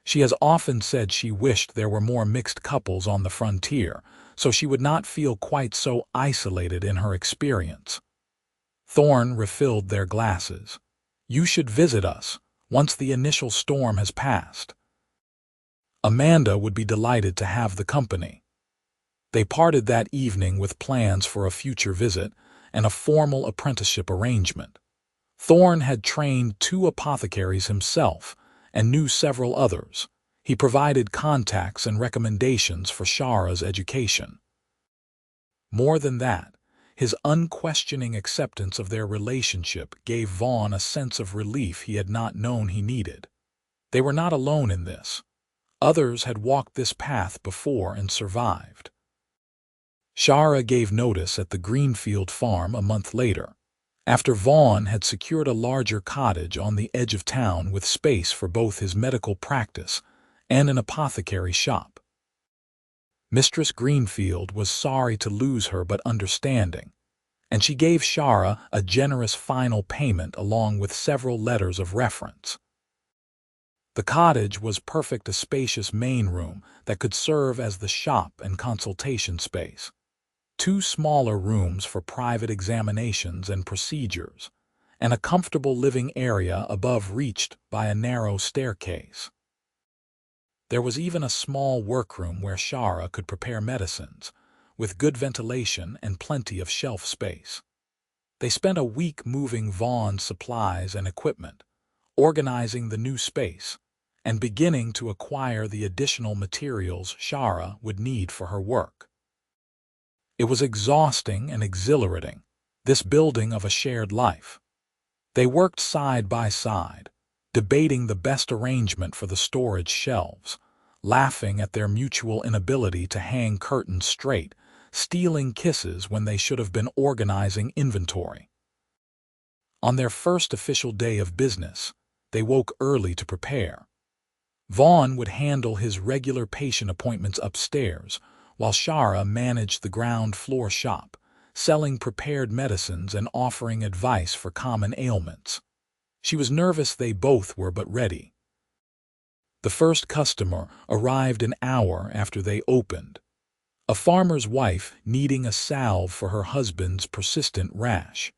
She has often said she wished there were more mixed couples on the frontier, so she would not feel quite so isolated in her experience. Thorne refilled their glasses. You should visit us, once the initial storm has passed. Amanda would be delighted to have the company. They parted that evening with plans for a future visit and a formal apprenticeship arrangement. Thorne had trained 2 apothecaries himself and knew several others. He provided contacts and recommendations for Shara's education. More than that, his unquestioning acceptance of their relationship gave Vaughn a sense of relief he had not known he needed. They were not alone in this. Others had walked this path before and survived. Shara gave notice at the Greenfield farm a month later, after Vaughn had secured a larger cottage on the edge of town with space for both his medical practice and an apothecary shop. Mistress Greenfield was sorry to lose her but understanding, and she gave Shara a generous final payment along with several letters of reference. The cottage was perfect, a spacious main room that could serve as the shop and consultation space. 2 smaller rooms for private examinations and procedures, and a comfortable living area above reached by a narrow staircase. There was even a small workroom where Shara could prepare medicines, with good ventilation and plenty of shelf space. They spent a week moving Vaughn's supplies and equipment, organizing the new space, and beginning to acquire the additional materials Shara would need for her work. It was exhausting and exhilarating, this building of a shared life. They worked side by side, debating the best arrangement for the storage shelves, laughing at their mutual inability to hang curtains straight, stealing kisses when they should have been organizing inventory. On their first official day of business, they woke early to prepare. Vaughn would handle his regular patient appointments upstairs, while Shara managed the ground floor shop, selling prepared medicines and offering advice for common ailments. She was nervous they both were, but ready. The first customer arrived an hour after they opened. A farmer's wife needing a salve for her husband's persistent rash.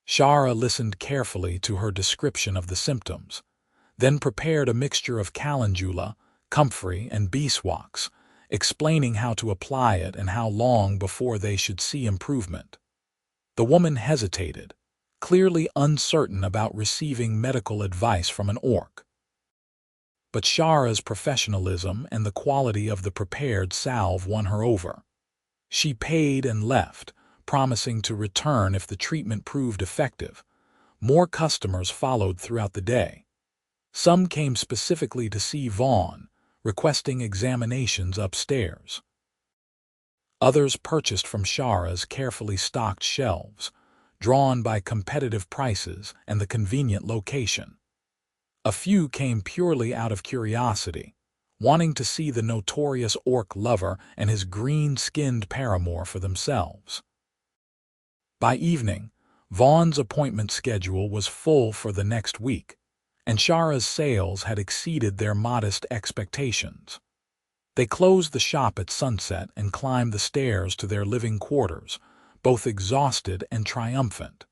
Shara listened carefully to her description of the symptoms, then prepared a mixture of calendula, comfrey, and beeswax, explaining how to apply it and how long before they should see improvement. The woman hesitated, clearly uncertain about receiving medical advice from an orc. But Shara's professionalism and the quality of the prepared salve won her over. She paid and left, promising to return if the treatment proved effective. More customers followed throughout the day. Some came specifically to see Vaughn, requesting examinations upstairs. Others purchased from Shara's carefully stocked shelves, drawn by competitive prices and the convenient location. A few came purely out of curiosity, wanting to see the notorious orc lover and his green-skinned paramour for themselves. By evening, Vaughn's appointment schedule was full for the next week, and Shara's sales had exceeded their modest expectations. They closed the shop at sunset and climbed the stairs to their living quarters, both exhausted and triumphant.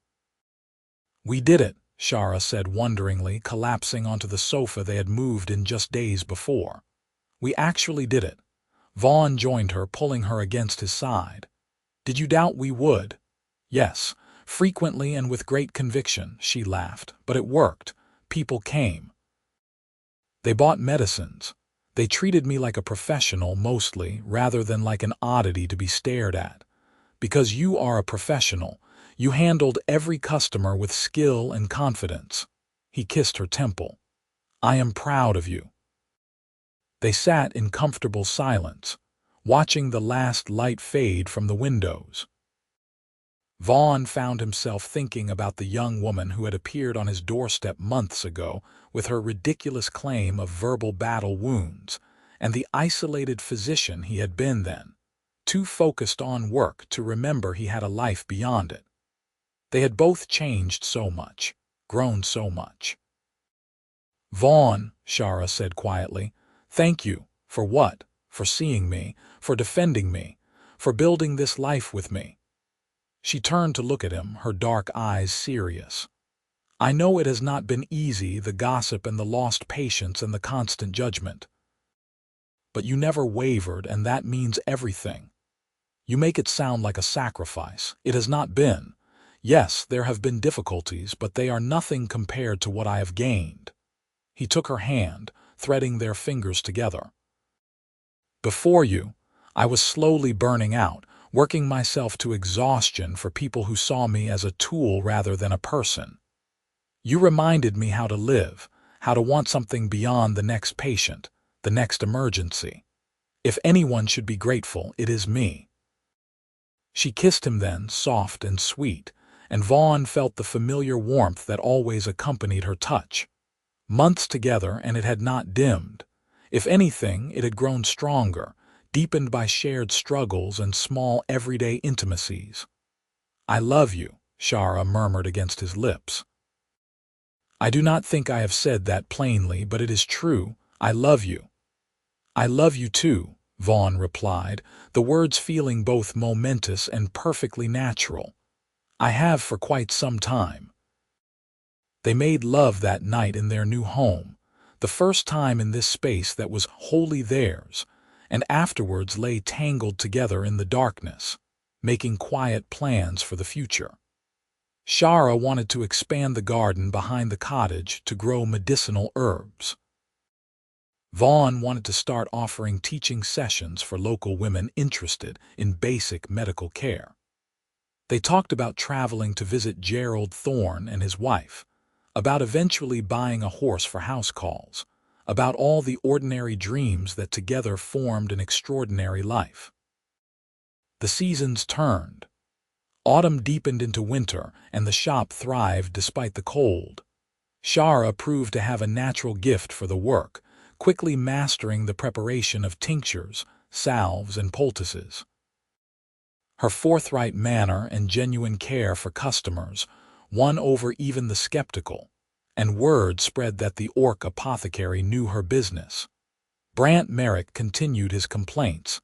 "We did it," Shara said wonderingly, collapsing onto the sofa they had moved in just days before. "We actually did it." Vaughn joined her, pulling her against his side. "Did you doubt we would?" "Yes, frequently and with great conviction," she laughed. "But it worked. People came. They bought medicines. They treated me like a professional mostly, rather than like an oddity to be stared at. Because you are a professional, you handled every customer with skill and confidence." He kissed her temple. "I am proud of you." They sat in comfortable silence, watching the last light fade from the windows. Vaughn found himself thinking about the young woman who had appeared on his doorstep months ago with her ridiculous claim of verbal battle wounds, and the isolated physician he had been then, too focused on work to remember he had a life beyond it. They had both changed so much, grown so much. "Vaughn," Shara said quietly, "thank you. For what? For seeing me, for defending me, for building this life with me." She turned to look at him, her dark eyes serious. "I know it has not been easy, the gossip and the lost patience and the constant judgment. But you never wavered, and that means everything. You make it sound like a sacrifice. It has not been. Yes, there have been difficulties, but they are nothing compared to what I have gained." He took her hand, threading their fingers together. "Before you, I was slowly burning out, working myself to exhaustion for people who saw me as a tool rather than a person. You reminded me how to live, how to want something beyond the next patient, the next emergency. If anyone should be grateful, it is me." She kissed him then, soft and sweet, and Vaughn felt the familiar warmth that always accompanied her touch. Months together, and it had not dimmed. If anything, it had grown stronger, deepened by shared struggles and small everyday intimacies. "I love you," Shara murmured against his lips. "I do not think I have said that plainly, but it is true. I love you." "I love you too," Vaughn replied, the words feeling both momentous and perfectly natural. "I have for quite some time." They made love that night in their new home, the first time in this space that was wholly theirs, and afterwards lay tangled together in the darkness, making quiet plans for the future. Shara wanted to expand the garden behind the cottage to grow medicinal herbs. Vaughn wanted to start offering teaching sessions for local women interested in basic medical care. They talked about traveling to visit Gerald Thorne and his wife, about eventually buying a horse for house calls, about all the ordinary dreams that together formed an extraordinary life. The seasons turned. Autumn deepened into winter, and the shop thrived despite the cold. Shara proved to have a natural gift for the work, quickly mastering the preparation of tinctures, salves, and poultices. Her forthright manner and genuine care for customers won over even the skeptical, and word spread that the Orc apothecary knew her business. Brant Merrick continued his complaints,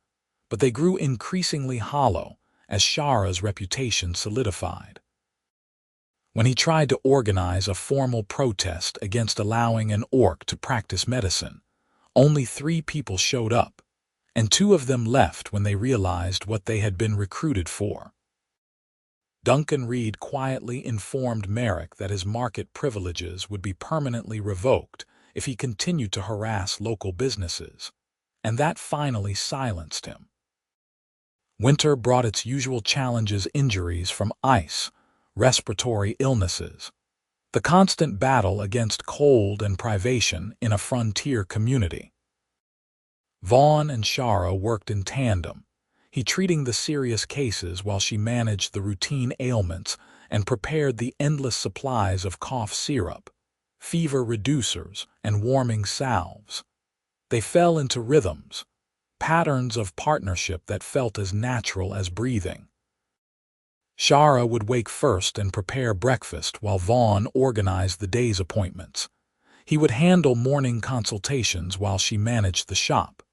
but they grew increasingly hollow as Shara's reputation solidified. When he tried to organize a formal protest against allowing an Orc to practice medicine, only 3 people showed up, and 2 of them left when they realized what they had been recruited for. Duncan Reed quietly informed Merrick that his market privileges would be permanently revoked if he continued to harass local businesses, and that finally silenced him. Winter brought its usual challenges: injuries from ice, respiratory illnesses, the constant battle against cold and privation in a frontier community. Vaughn and Shara worked in tandem, he treating the serious cases while she managed the routine ailments and prepared the endless supplies of cough syrup, fever reducers, and warming salves. They fell into rhythms, patterns of partnership that felt as natural as breathing. Shara would wake first and prepare breakfast while Vaughn organized the day's appointments. He would handle morning consultations while she managed the shop.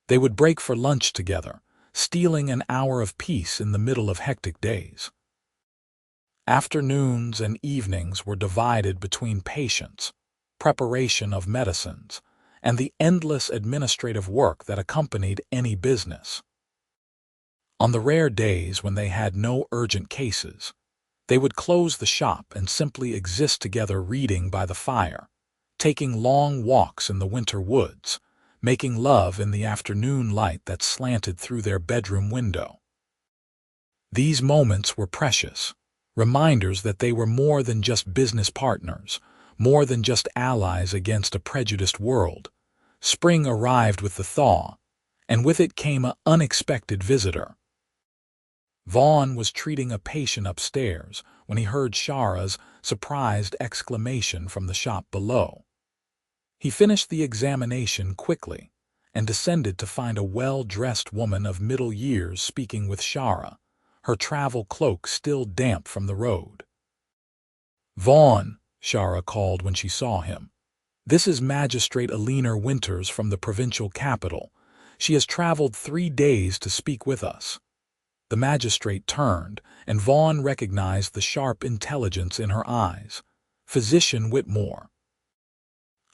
They would break for lunch together, stealing an hour of peace in the middle of hectic days. Afternoons and evenings were divided between patients, preparation of medicines, and the endless administrative work that accompanied any business. On the rare days when they had no urgent cases, they would close the shop and simply exist together, reading by the fire, taking long walks in the winter woods, making love in the afternoon light that slanted through their bedroom window. These moments were precious, reminders that they were more than just business partners, more than just allies against a prejudiced world. Spring arrived with the thaw, and with it came an unexpected visitor. Vaughn was treating a patient upstairs when he heard Shara's surprised exclamation from the shop below. He finished the examination quickly and descended to find a well-dressed woman of middle years speaking with Shara, her travel cloak still damp from the road. "Vaughn," Shara called when she saw him. This is Magistrate Eleanor Winters from the provincial capital. She has traveled 3 days to speak with us." The magistrate turned, and Vaughn recognized the sharp intelligence in her eyes. "Physician Whitmore."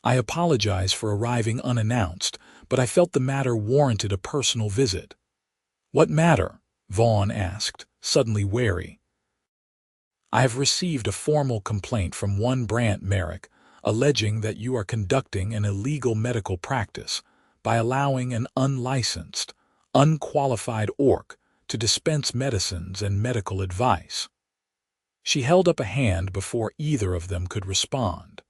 "I apologize for arriving unannounced, but I felt the matter warranted a personal visit." "What matter?" Vaughn asked, suddenly wary. "I have received a formal complaint from one Brant Merrick, alleging that you are conducting an illegal medical practice by allowing an unlicensed, unqualified orc to dispense medicines and medical advice." She held up a hand before either of them could respond.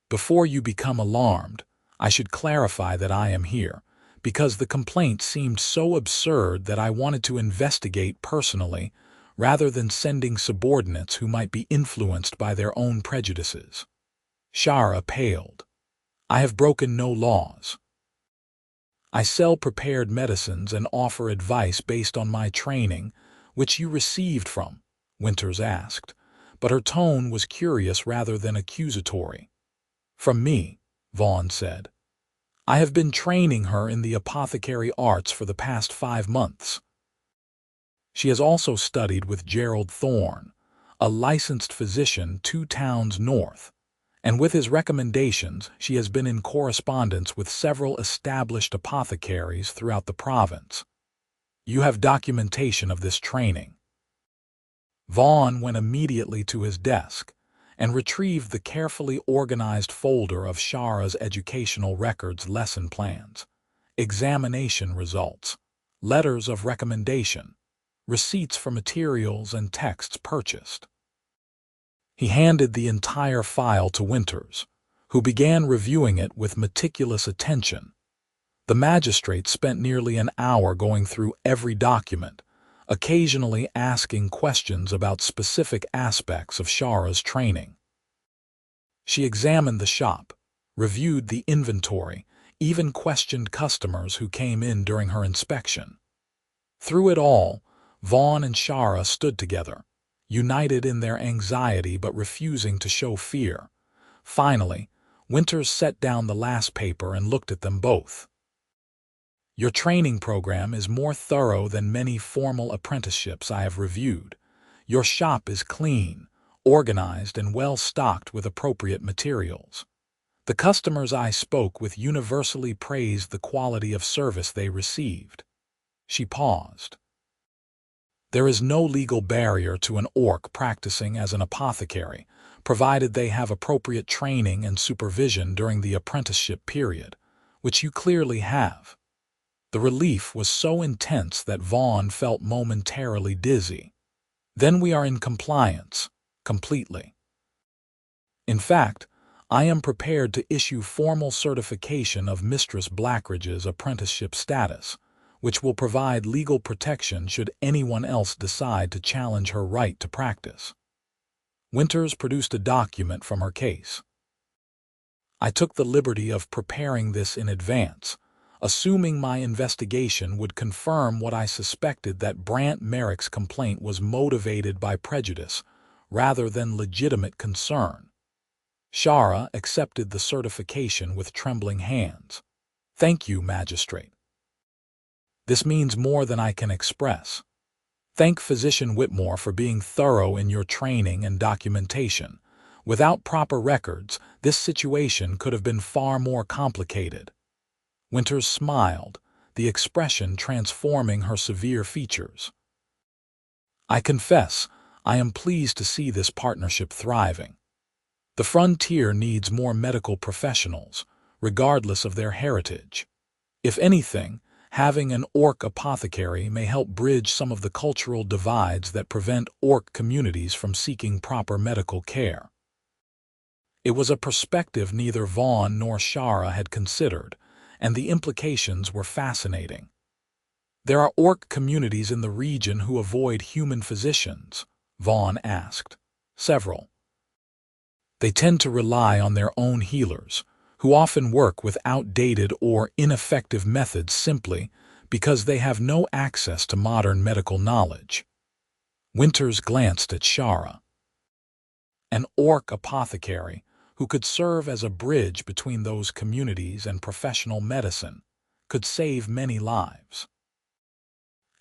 "Before you become alarmed, I should clarify that I am here because the complaint seemed so absurd that I wanted to investigate personally rather than sending subordinates who might be influenced by their own prejudices." Shara paled. "I have broken no laws. I sell prepared medicines and offer advice based on my training, which you received from," Winters asked, but her tone was curious rather than accusatory. "From me," Vaughn said. "I have been training her in the apothecary arts for the past 5 months. She has also studied with Gerald Thorne, a licensed physician 2 towns north, and with his recommendations she has been in correspondence with several established apothecaries throughout the province. You have documentation of this training." Vaughn went immediately to his desk and retrieved the carefully organized folder of Shara's educational records, lesson plans, examination results, letters of recommendation, receipts for materials and texts purchased. He handed the entire file to Winters, who began reviewing it with meticulous attention. The magistrate spent nearly an hour going through every document, occasionally asking questions about specific aspects of Shara's training. She examined the shop, reviewed the inventory, even questioned customers who came in during her inspection. Through it all, Vaughn and Shara stood together, united in their anxiety but refusing to show fear. Finally, Winters set down the last paper and looked at them both. "Your training program is more thorough than many formal apprenticeships I have reviewed. Your shop is clean, organized, and well stocked with appropriate materials. The customers I spoke with universally praised the quality of service they received." She paused. "There is no legal barrier to an orc practicing as an apothecary, provided they have appropriate training and supervision during the apprenticeship period, which you clearly have." The relief was so intense that Vaughn felt momentarily dizzy. "Then we are in compliance, completely. In fact, I am prepared to issue formal certification of Mistress Blackridge's apprenticeship status, which will provide legal protection should anyone else decide to challenge her right to practice." Winters produced a document from her case. "I took the liberty of preparing this in advance, assuming my investigation would confirm what I suspected, that Brant Merrick's complaint was motivated by prejudice rather than legitimate concern." Shara accepted the certification with trembling hands. "Thank you, Magistrate. This means more than I can express. Thank Physician Whitmore for being thorough in your training and documentation. Without proper records, this situation could have been far more complicated." Winters smiled, the expression transforming her severe features. "I confess, I am pleased to see this partnership thriving. The frontier needs more medical professionals, regardless of their heritage. If anything, having an orc apothecary may help bridge some of the cultural divides that prevent orc communities from seeking proper medical care." It was a perspective neither Vaughn nor Shara had considered, and the implications were fascinating. "There are orc communities in the region who avoid human physicians?" Vaughn asked. "Several. They tend to rely on their own healers, who often work with outdated or ineffective methods simply because they have no access to modern medical knowledge." Winters glanced at Shara. "An orc apothecary, who could serve as a bridge between those communities and professional medicine, could save many lives.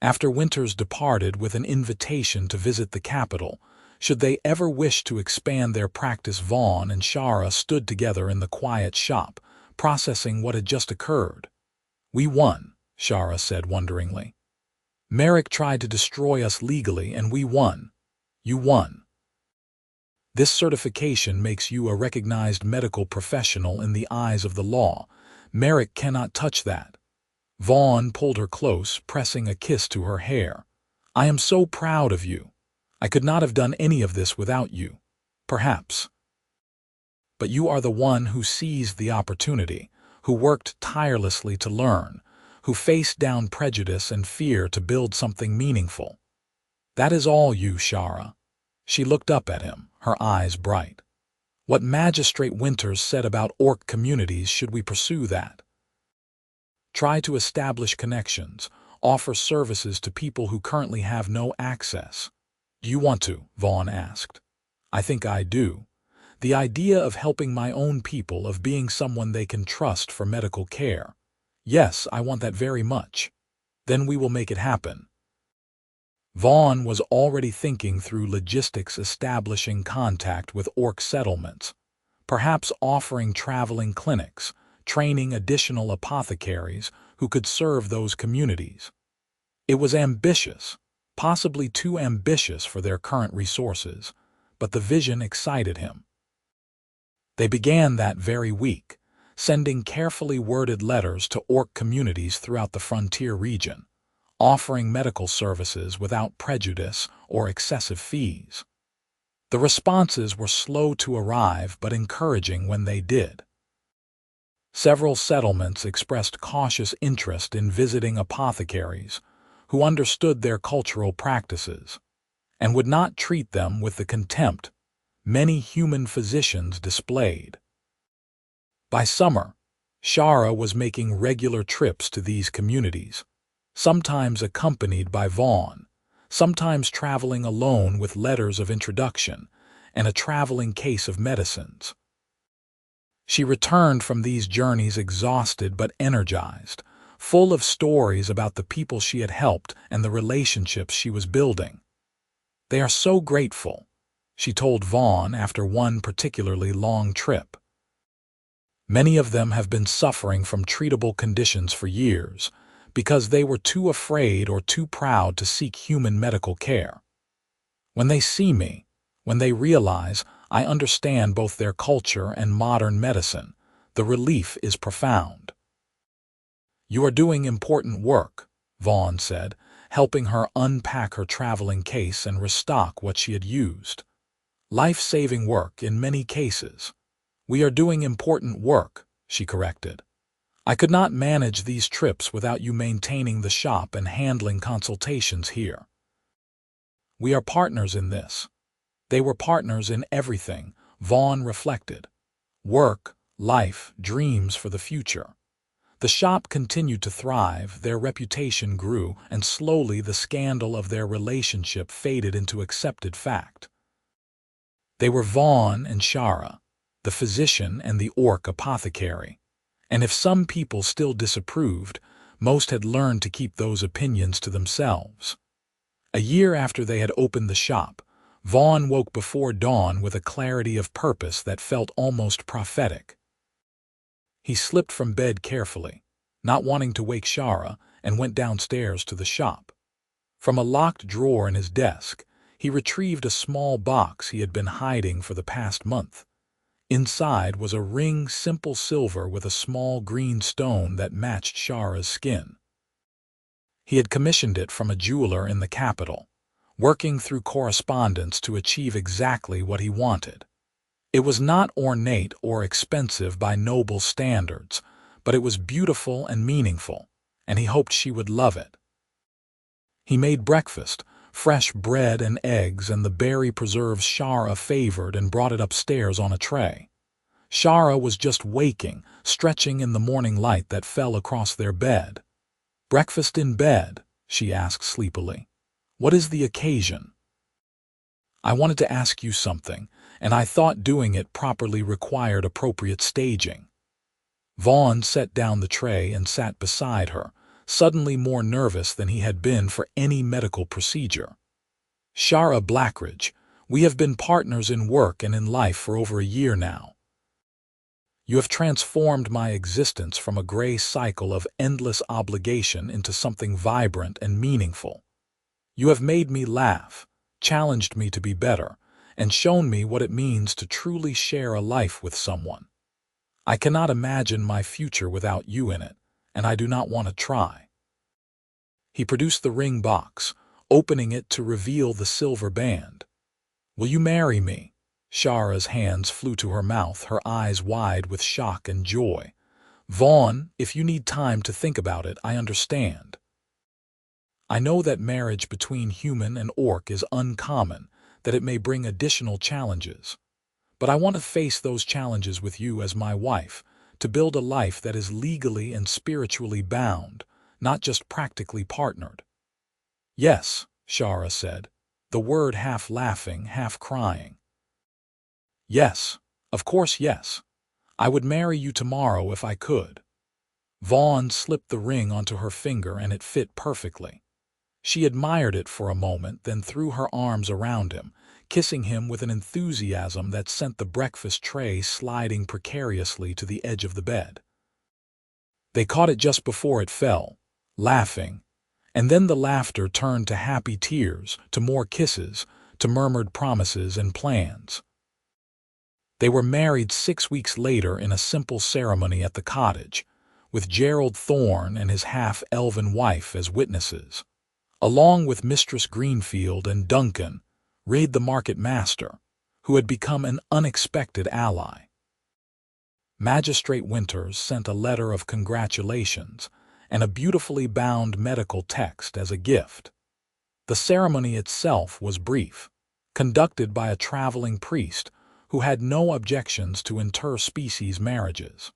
After Winters departed with an invitation to visit the capital, should they ever wish to expand their practice, Vaughn and Shara stood together in the quiet shop, processing what had just occurred. "We won," Shara said wonderingly. "Merrick tried to destroy us legally, and we won. You won. This certification makes you a recognized medical professional in the eyes of the law. Merrick cannot touch that." Vaughn pulled her close, pressing a kiss to her hair. "I am so proud of you. I could not have done any of this without you. Perhaps. But you are the one who seized the opportunity, who worked tirelessly to learn, who faced down prejudice and fear to build something meaningful. That is all you, Shara." She looked up at him, her eyes bright. "What Magistrate Winters said about orc communities, should we pursue that? Try to establish connections, offer services to people who currently have no access." "Do you want to?" Vaughn asked. "I think I do. The idea of helping my own people, of being someone they can trust for medical care. Yes, I want that very much. Then we will make it happen." Vaughn was already thinking through logistics, establishing contact with orc settlements, perhaps offering traveling clinics, training additional apothecaries who could serve those communities. It was ambitious, possibly too ambitious for their current resources, but the vision excited him. They began that very week, sending carefully worded letters to orc communities throughout the frontier region, offering medical services without prejudice or excessive fees. The responses were slow to arrive but encouraging when they did. Several settlements expressed cautious interest in visiting apothecaries who understood their cultural practices and would not treat them with the contempt many human physicians displayed. By summer, Shara was making regular trips to these communities, sometimes accompanied by Vaughn, sometimes traveling alone with letters of introduction and a traveling case of medicines. She returned from these journeys exhausted but energized, full of stories about the people she had helped and the relationships she was building. "They are so grateful," she told Vaughn after one particularly long trip. "Many of them have been suffering from treatable conditions for years because they were too afraid or too proud to seek human medical care. When they see me, when they realize I understand both their culture and modern medicine, the relief is profound." "You are doing important work," Vaughn said, helping her unpack her traveling case and restock what she had used. "Life-saving work in many cases." "We are doing important work," she corrected. "I could not manage these trips without you maintaining the shop and handling consultations here. We are partners in this." They were partners in everything, Vaughn reflected. Work, life, dreams for the future. The shop continued to thrive, their reputation grew, and slowly the scandal of their relationship faded into accepted fact. They were Vaughn and Shara, the physician and the orc apothecary. And if some people still disapproved, most had learned to keep those opinions to themselves. A year after they had opened the shop, Vaughn woke before dawn with a clarity of purpose that felt almost prophetic. He slipped from bed carefully, not wanting to wake Shara, and went downstairs to the shop. From a locked drawer in his desk, he retrieved a small box he had been hiding for the past month. Inside was a ring, simple silver with a small green stone that matched Shara's skin. He had commissioned it from a jeweler in the capital, working through correspondence to achieve exactly what he wanted. It was not ornate or expensive by noble standards, but it was beautiful and meaningful, and he hoped she would love it. He made breakfast, fresh bread and eggs and the berry preserves Shara favored, and brought it upstairs on a tray. Shara was just waking, stretching in the morning light that fell across their bed. "Breakfast in bed?" she asked sleepily. "What is the occasion?" I wanted to ask you something, and I thought doing it properly required appropriate staging. Vaughn set down the tray and sat beside her, suddenly more nervous than he had been for any medical procedure. Shara Blackridge, we have been partners in work and in life for over a year now. You have transformed my existence from a gray cycle of endless obligation into something vibrant and meaningful. You have made me laugh, challenged me to be better, and shown me what it means to truly share a life with someone. I cannot imagine my future without you in it, and I do not want to try. He produced the ring box, opening it to reveal the silver band. Will you marry me? Shara's hands flew to her mouth, her eyes wide with shock and joy. Vaughn, if you need time to think about it, I understand. I know that marriage between human and orc is uncommon, that it may bring additional challenges. But I want to face those challenges with you as my wife, to build a life that is legally and spiritually bound, not just practically partnered. Yes, Shara said, the word half laughing, half crying. Yes, of course yes. I would marry you tomorrow if I could. Vaughn slipped the ring onto her finger and it fit perfectly. She admired it for a moment, then threw her arms around him, kissing him with an enthusiasm that sent the breakfast tray sliding precariously to the edge of the bed. They caught it just before it fell, laughing, and then the laughter turned to happy tears, to more kisses, to murmured promises and plans. They were married 6 weeks later in a simple ceremony at the cottage, with Gerald Thorne and his half-elven wife as witnesses, along with Mistress Greenfield and Duncan, Raid the market master, who had become an unexpected ally. Magistrate Winters sent a letter of congratulations and a beautifully bound medical text as a gift. The ceremony itself was brief, conducted by a traveling priest who had no objections to interspecies marriages.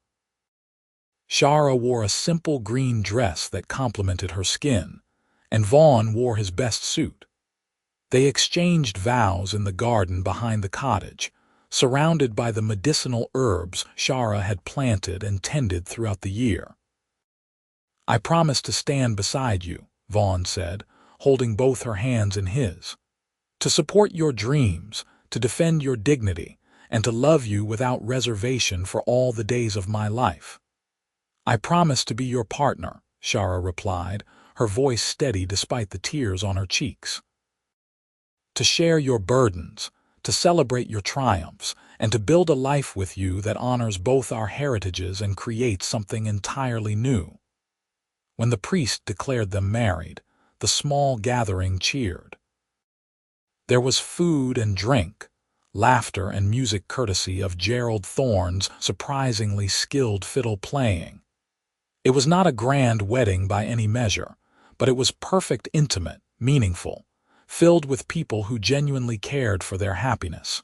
Shara wore a simple green dress that complemented her skin, and Vaughn wore his best suit. They exchanged vows in the garden behind the cottage, surrounded by the medicinal herbs Shara had planted and tended throughout the year. I promise to stand beside you, Vaughn said, holding both her hands in his, to support your dreams, to defend your dignity, and to love you without reservation for all the days of my life. I promise to be your partner, Shara replied, her voice steady despite the tears on her cheeks. To share your burdens, to celebrate your triumphs, and to build a life with you that honors both our heritages and creates something entirely new. When the priest declared them married, the small gathering cheered. There was food and drink, laughter and music courtesy of Gerald Thorne's surprisingly skilled fiddle playing. It was not a grand wedding by any measure, but it was perfect, intimate, meaningful, filled with people who genuinely cared for their happiness.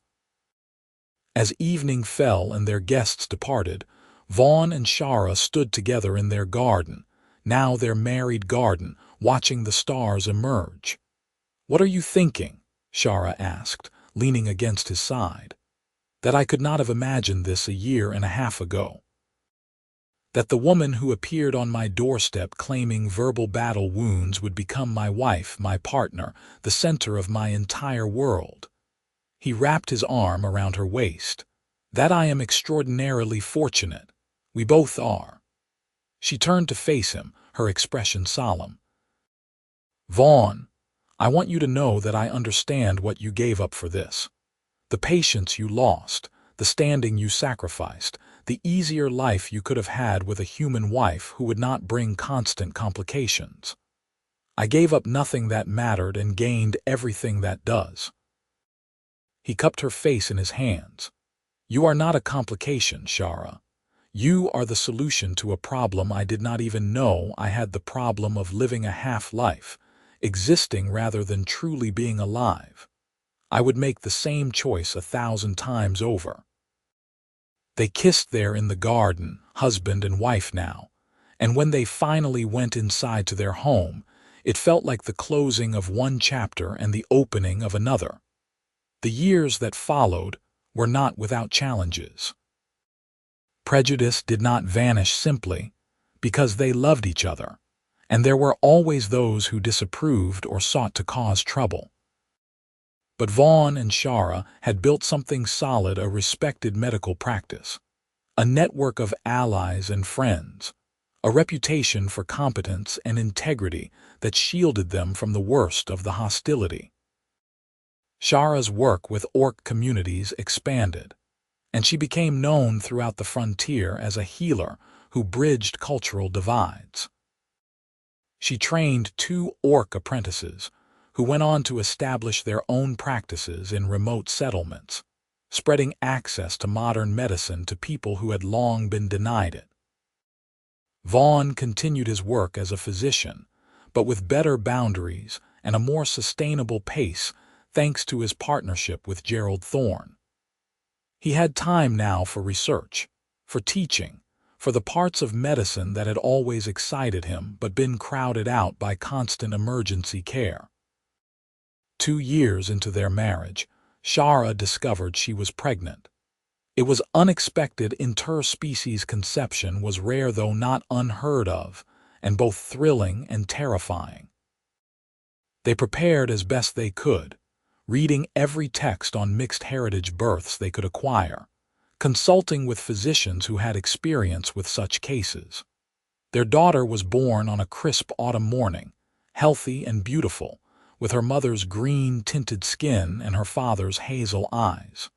As evening fell and their guests departed, Vaughn and Shara stood together in their garden, now their married garden, watching the stars emerge. "What are you thinking?" Shara asked, leaning against his side. "That I could not have imagined this a year and a half ago. That the woman who appeared on my doorstep claiming verbal battle wounds would become my wife, my partner, the center of my entire world." He wrapped his arm around her waist. "That I am extraordinarily fortunate. We both are." She turned to face him, her expression solemn. "Vaughn, I want you to know that I understand what you gave up for this. The patience you lost, the standing you sacrificed, the easier life you could have had with a human wife who would not bring constant complications. I gave up nothing that mattered and gained everything that does." He cupped her face in his hands. "You are not a complication, Shara. You are the solution to a problem I did not even know I had, the problem of living a half-life, existing rather than truly being alive. I would make the same choice 1,000 times over." They kissed there in the garden, husband and wife now, and when they finally went inside to their home, it felt like the closing of one chapter and the opening of another. The years that followed were not without challenges. Prejudice did not vanish simply because they loved each other, and there were always those who disapproved or sought to cause trouble. But Vaughn and Shara had built something solid, a respected medical practice, a network of allies and friends, a reputation for competence and integrity that shielded them from the worst of the hostility. Shara's work with orc communities expanded, and she became known throughout the frontier as a healer who bridged cultural divides. She trained 2 orc apprentices who went on to establish their own practices in remote settlements, spreading access to modern medicine to people who had long been denied it. Vaughn continued his work as a physician, but with better boundaries and a more sustainable pace thanks to his partnership with Gerald Thorne. He had time now for research, for teaching, for the parts of medicine that had always excited him but been crowded out by constant emergency care. 2 years into their marriage, Shara discovered she was pregnant. It was unexpected. Interspecies conception was rare though not unheard of, and both thrilling and terrifying. They prepared as best they could, reading every text on mixed heritage births they could acquire, consulting with physicians who had experience with such cases. Their daughter was born on a crisp autumn morning, healthy and beautiful, with her mother's green-tinted skin and her father's hazel eyes.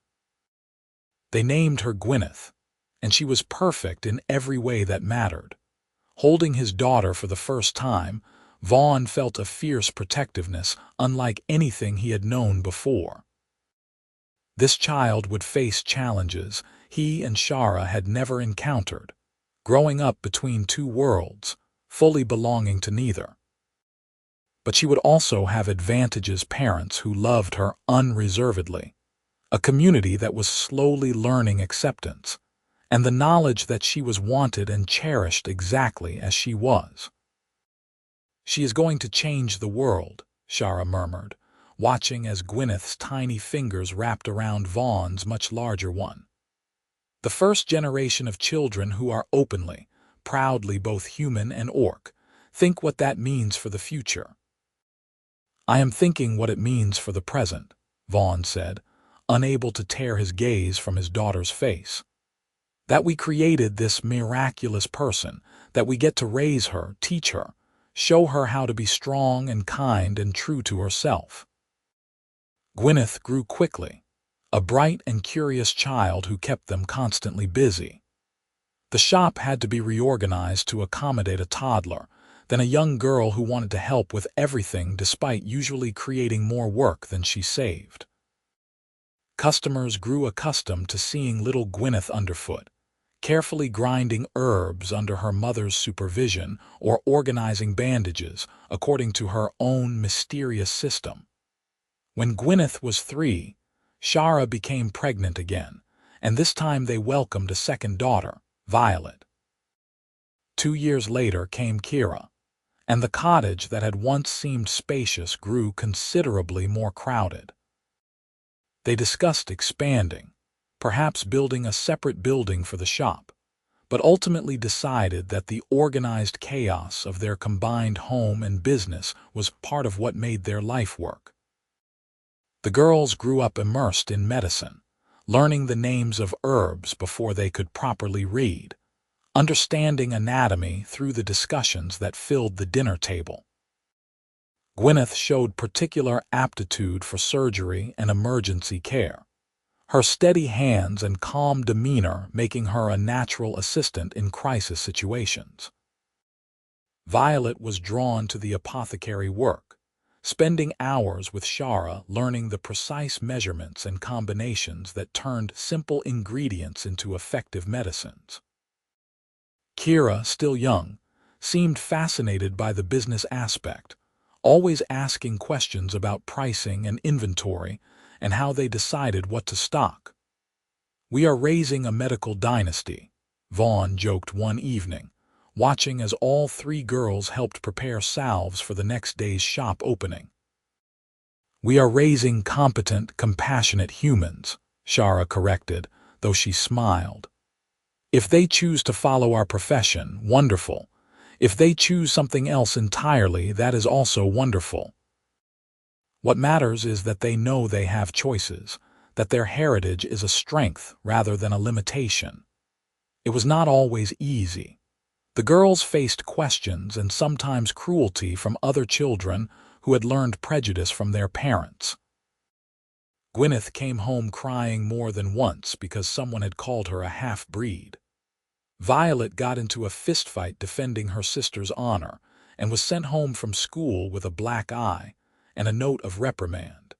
They named her Gwyneth, and she was perfect in every way that mattered. Holding his daughter for the first time, Vaughn felt a fierce protectiveness unlike anything he had known before. This child would face challenges he and Shara had never encountered, growing up between 2 worlds, fully belonging to neither. But she would also have advantages: parents who loved her unreservedly, a community that was slowly learning acceptance, and the knowledge that she was wanted and cherished exactly as she was. "She is going to change the world," Shara murmured, watching as Gwyneth's tiny fingers wrapped around Vaughn's much larger one. "The first generation of children who are openly, proudly both human and orc. Think what that means for the future." "I am thinking what it means for the present," Vaughn said, unable to tear his gaze from his daughter's face. "That we created this miraculous person, that we get to raise her, teach her, show her how to be strong and kind and true to herself." Gwyneth grew quickly, a bright and curious child who kept them constantly busy. The shop had to be reorganized to accommodate a toddler, then a young girl who wanted to help with everything despite usually creating more work than she saved. Customers grew accustomed to seeing little Gwyneth underfoot, carefully grinding herbs under her mother's supervision or organizing bandages according to her own mysterious system. When Gwyneth was 3, Shara became pregnant again, and this time they welcomed a second daughter, Violet. 2 years later came Kira, and the cottage that had once seemed spacious grew considerably more crowded. They discussed expanding, perhaps building a separate building for the shop, but ultimately decided that the organized chaos of their combined home and business was part of what made their life work. The girls grew up immersed in medicine, learning the names of herbs before they could properly read, understanding anatomy through the discussions that filled the dinner table. Gwyneth showed particular aptitude for surgery and emergency care, her steady hands and calm demeanor making her a natural assistant in crisis situations. Violet was drawn to the apothecary work, spending hours with Shara learning the precise measurements and combinations that turned simple ingredients into effective medicines. Kira, still young, seemed fascinated by the business aspect, always asking questions about pricing and inventory and how they decided what to stock. "We are raising a medical dynasty," Vaughn joked one evening, watching as all 3 girls helped prepare salves for the next day's shop opening. We are raising competent, compassionate humans, Shara corrected, though she smiled. If they choose to follow our profession, wonderful. If they choose something else entirely, that is also wonderful. What matters is that they know they have choices, that their heritage is a strength rather than a limitation. It was not always easy. The girls faced questions and sometimes cruelty from other children who had learned prejudice from their parents. Gwyneth came home crying more than once because someone had called her a half-breed. Violet got into a fistfight defending her sister's honor and was sent home from school with a black eye and a note of reprimand.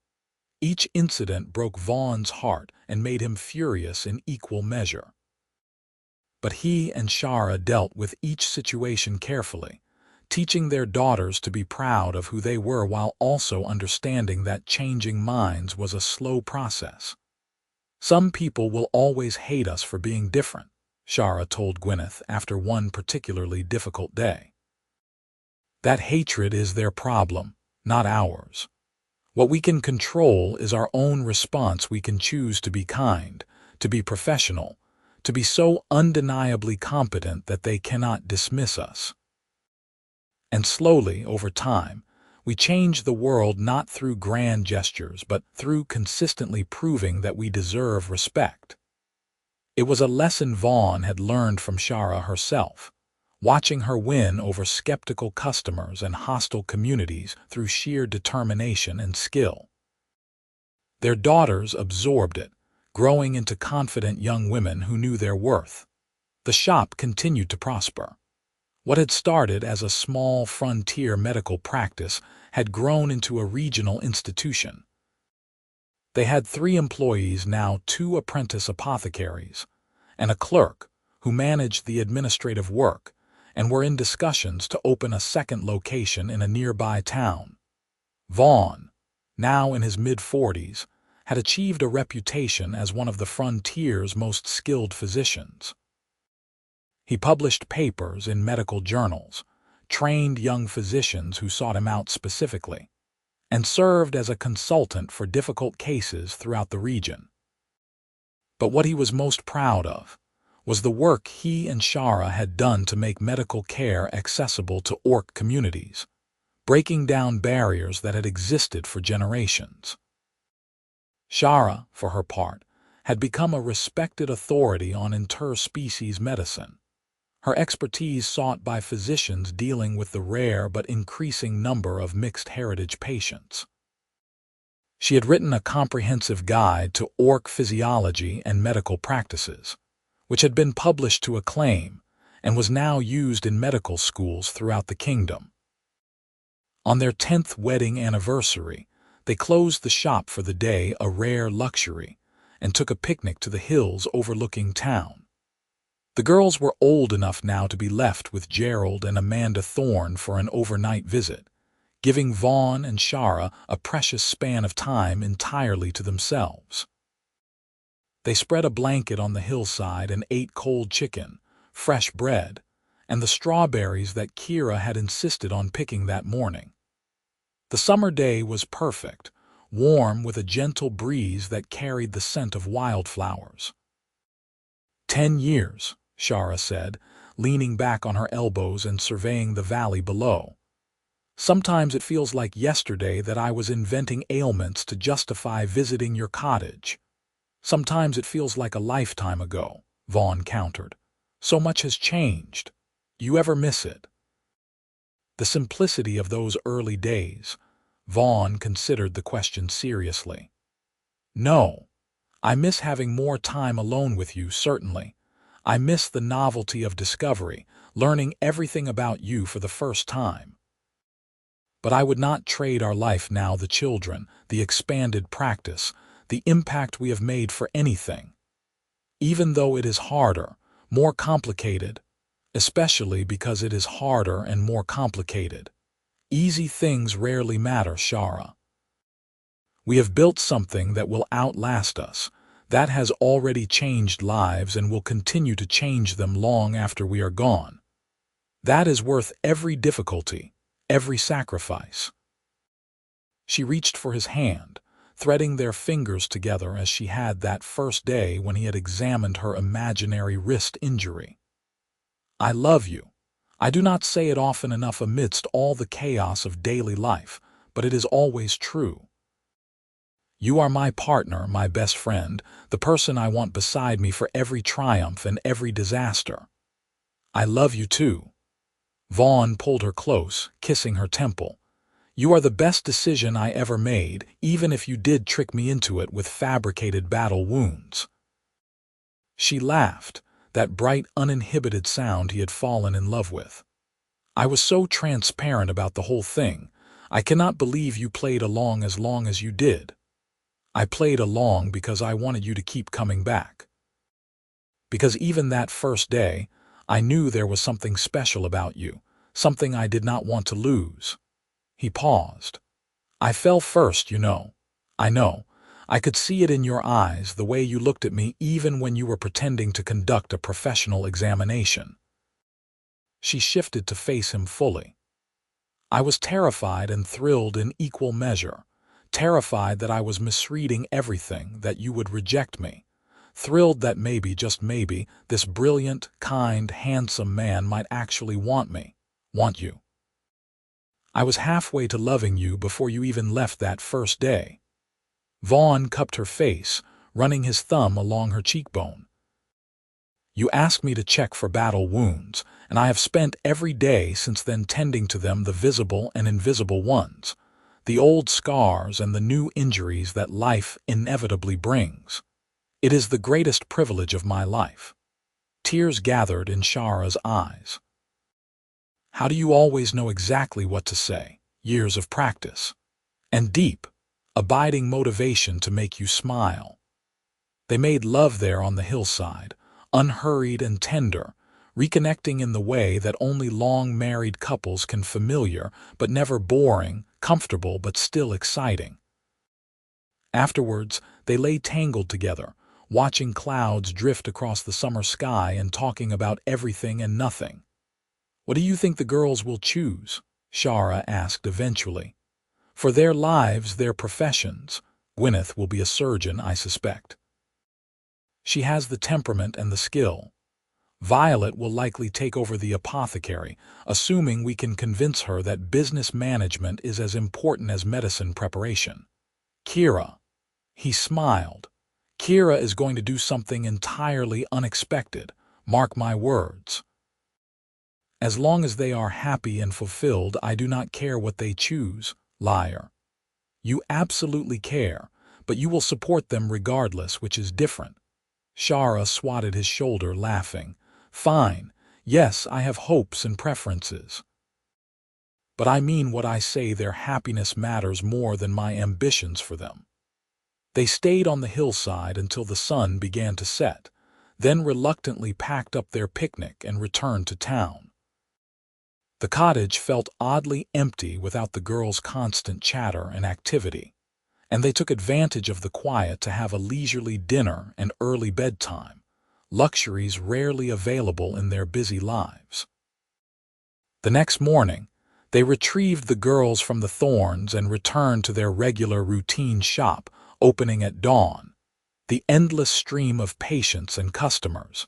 Each incident broke Vaughn's heart and made him furious in equal measure. But he and Shara dealt with each situation carefully, teaching their daughters to be proud of who they were while also understanding that changing minds was a slow process. Some people will always hate us for being different, Shara told Gwyneth after one particularly difficult day. That hatred is their problem, not ours. What we can control is our own response. We can choose to be kind, to be professional, to be so undeniably competent that they cannot dismiss us. And slowly, over time, we change the world not through grand gestures, but through consistently proving that we deserve respect. It was a lesson Vaughn had learned from Shara herself, watching her win over skeptical customers and hostile communities through sheer determination and skill. Their daughters absorbed it, growing into confident young women who knew their worth. The shop continued to prosper. What had started as a small frontier medical practice had grown into a regional institution. They had 3 employees, now 2 apprentice apothecaries, and a clerk who managed the administrative work, and were in discussions to open a second location in a nearby town. Vaughn, now in his mid-40s, had achieved a reputation as one of the frontier's most skilled physicians. He published papers in medical journals, trained young physicians who sought him out specifically, and served as a consultant for difficult cases throughout the region. But what he was most proud of was the work he and Shara had done to make medical care accessible to orc communities, breaking down barriers that had existed for generations. Shara, for her part, had become a respected authority on interspecies medicine, her expertise sought by physicians dealing with the rare but increasing number of mixed heritage patients. She had written a comprehensive guide to orc physiology and medical practices, which had been published to acclaim and was now used in medical schools throughout the kingdom. On their 10th wedding anniversary, they closed the shop for the day, a rare luxury, and took a picnic to the hills overlooking town. The girls were old enough now to be left with Gerald and Amanda Thorne for an overnight visit, giving Vaughn and Shara a precious span of time entirely to themselves. They spread a blanket on the hillside and ate cold chicken, fresh bread, and the strawberries that Kira had insisted on picking that morning. The summer day was perfect, warm with a gentle breeze that carried the scent of wildflowers. 10 years, Shara said, leaning back on her elbows and surveying the valley below. Sometimes it feels like yesterday that I was inventing ailments to justify visiting your cottage. Sometimes it feels like a lifetime ago, Vaughn countered. So much has changed. You ever miss it? The simplicity of those early days. Vaughn considered the question seriously. No, I miss having more time alone with you, certainly. I miss the novelty of discovery, learning everything about you for the first time. But I would not trade our life now, the children, the expanded practice, the impact we have made for anything. Even though it is harder, more complicated, especially because it is harder and more complicated. Easy things rarely matter, Shara. We have built something that will outlast us, that has already changed lives and will continue to change them long after we are gone. That is worth every difficulty, every sacrifice. She reached for his hand, threading their fingers together as she had that first day when he had examined her imaginary wrist injury. I love you. I do not say it often enough amidst all the chaos of daily life, but it is always true. You are my partner, my best friend, the person I want beside me for every triumph and every disaster. I love you too. Vaughn pulled her close, kissing her temple. You are the best decision I ever made, even if you did trick me into it with fabricated battle wounds. She laughed, that bright, uninhibited sound he had fallen in love with. I was so transparent about the whole thing. I cannot believe you played along as long as you did. I played along because I wanted you to keep coming back. Because even that first day, I knew there was something special about you, something I did not want to lose. He paused. I fell first, you know. I know. I could see it in your eyes, the way you looked at me even when you were pretending to conduct a professional examination. She shifted to face him fully. I was terrified and thrilled in equal measure. Terrified that I was misreading everything, that you would reject me. Thrilled that maybe, just maybe, this brilliant, kind, handsome man might actually want me. Want you. I was halfway to loving you before you even left that first day. Vaughn cupped her face, running his thumb along her cheekbone. You asked me to check for battle wounds, and I have spent every day since then tending to them, the visible and invisible ones, the old scars and the new injuries that life inevitably brings. It is the greatest privilege of my life. Tears gathered in Shara's eyes. How do you always know exactly what to say? Years of practice. And deep, abiding motivation to make you smile. They made love there on the hillside, unhurried and tender, reconnecting in the way that only long-married couples can, familiar but never boring, comfortable but still exciting. Afterwards, they lay tangled together, watching clouds drift across the summer sky and talking about everything and nothing. What do you think the girls will choose? Shara asked eventually. For their lives, their professions. Gwyneth will be a surgeon, I suspect. She has the temperament and the skill. Violet will likely take over the apothecary, assuming we can convince her that business management is as important as medicine preparation. Kira. He smiled. Kira is going to do something entirely unexpected. Mark my words. As long as they are happy and fulfilled, I do not care what they choose, liar. You absolutely care, but you will support them regardless, which is different. Shara swatted his shoulder, laughing. Fine. Yes, I have hopes and preferences. But I mean what I say, their happiness matters more than my ambitions for them. They stayed on the hillside until the sun began to set, then reluctantly packed up their picnic and returned to town. The cottage felt oddly empty without the girls' constant chatter and activity, and they took advantage of the quiet to have a leisurely dinner and early bedtime, luxuries rarely available in their busy lives. The next morning, they retrieved the girls from the Thorns and returned to their regular routine shop, opening at dawn. The endless stream of patients and customers,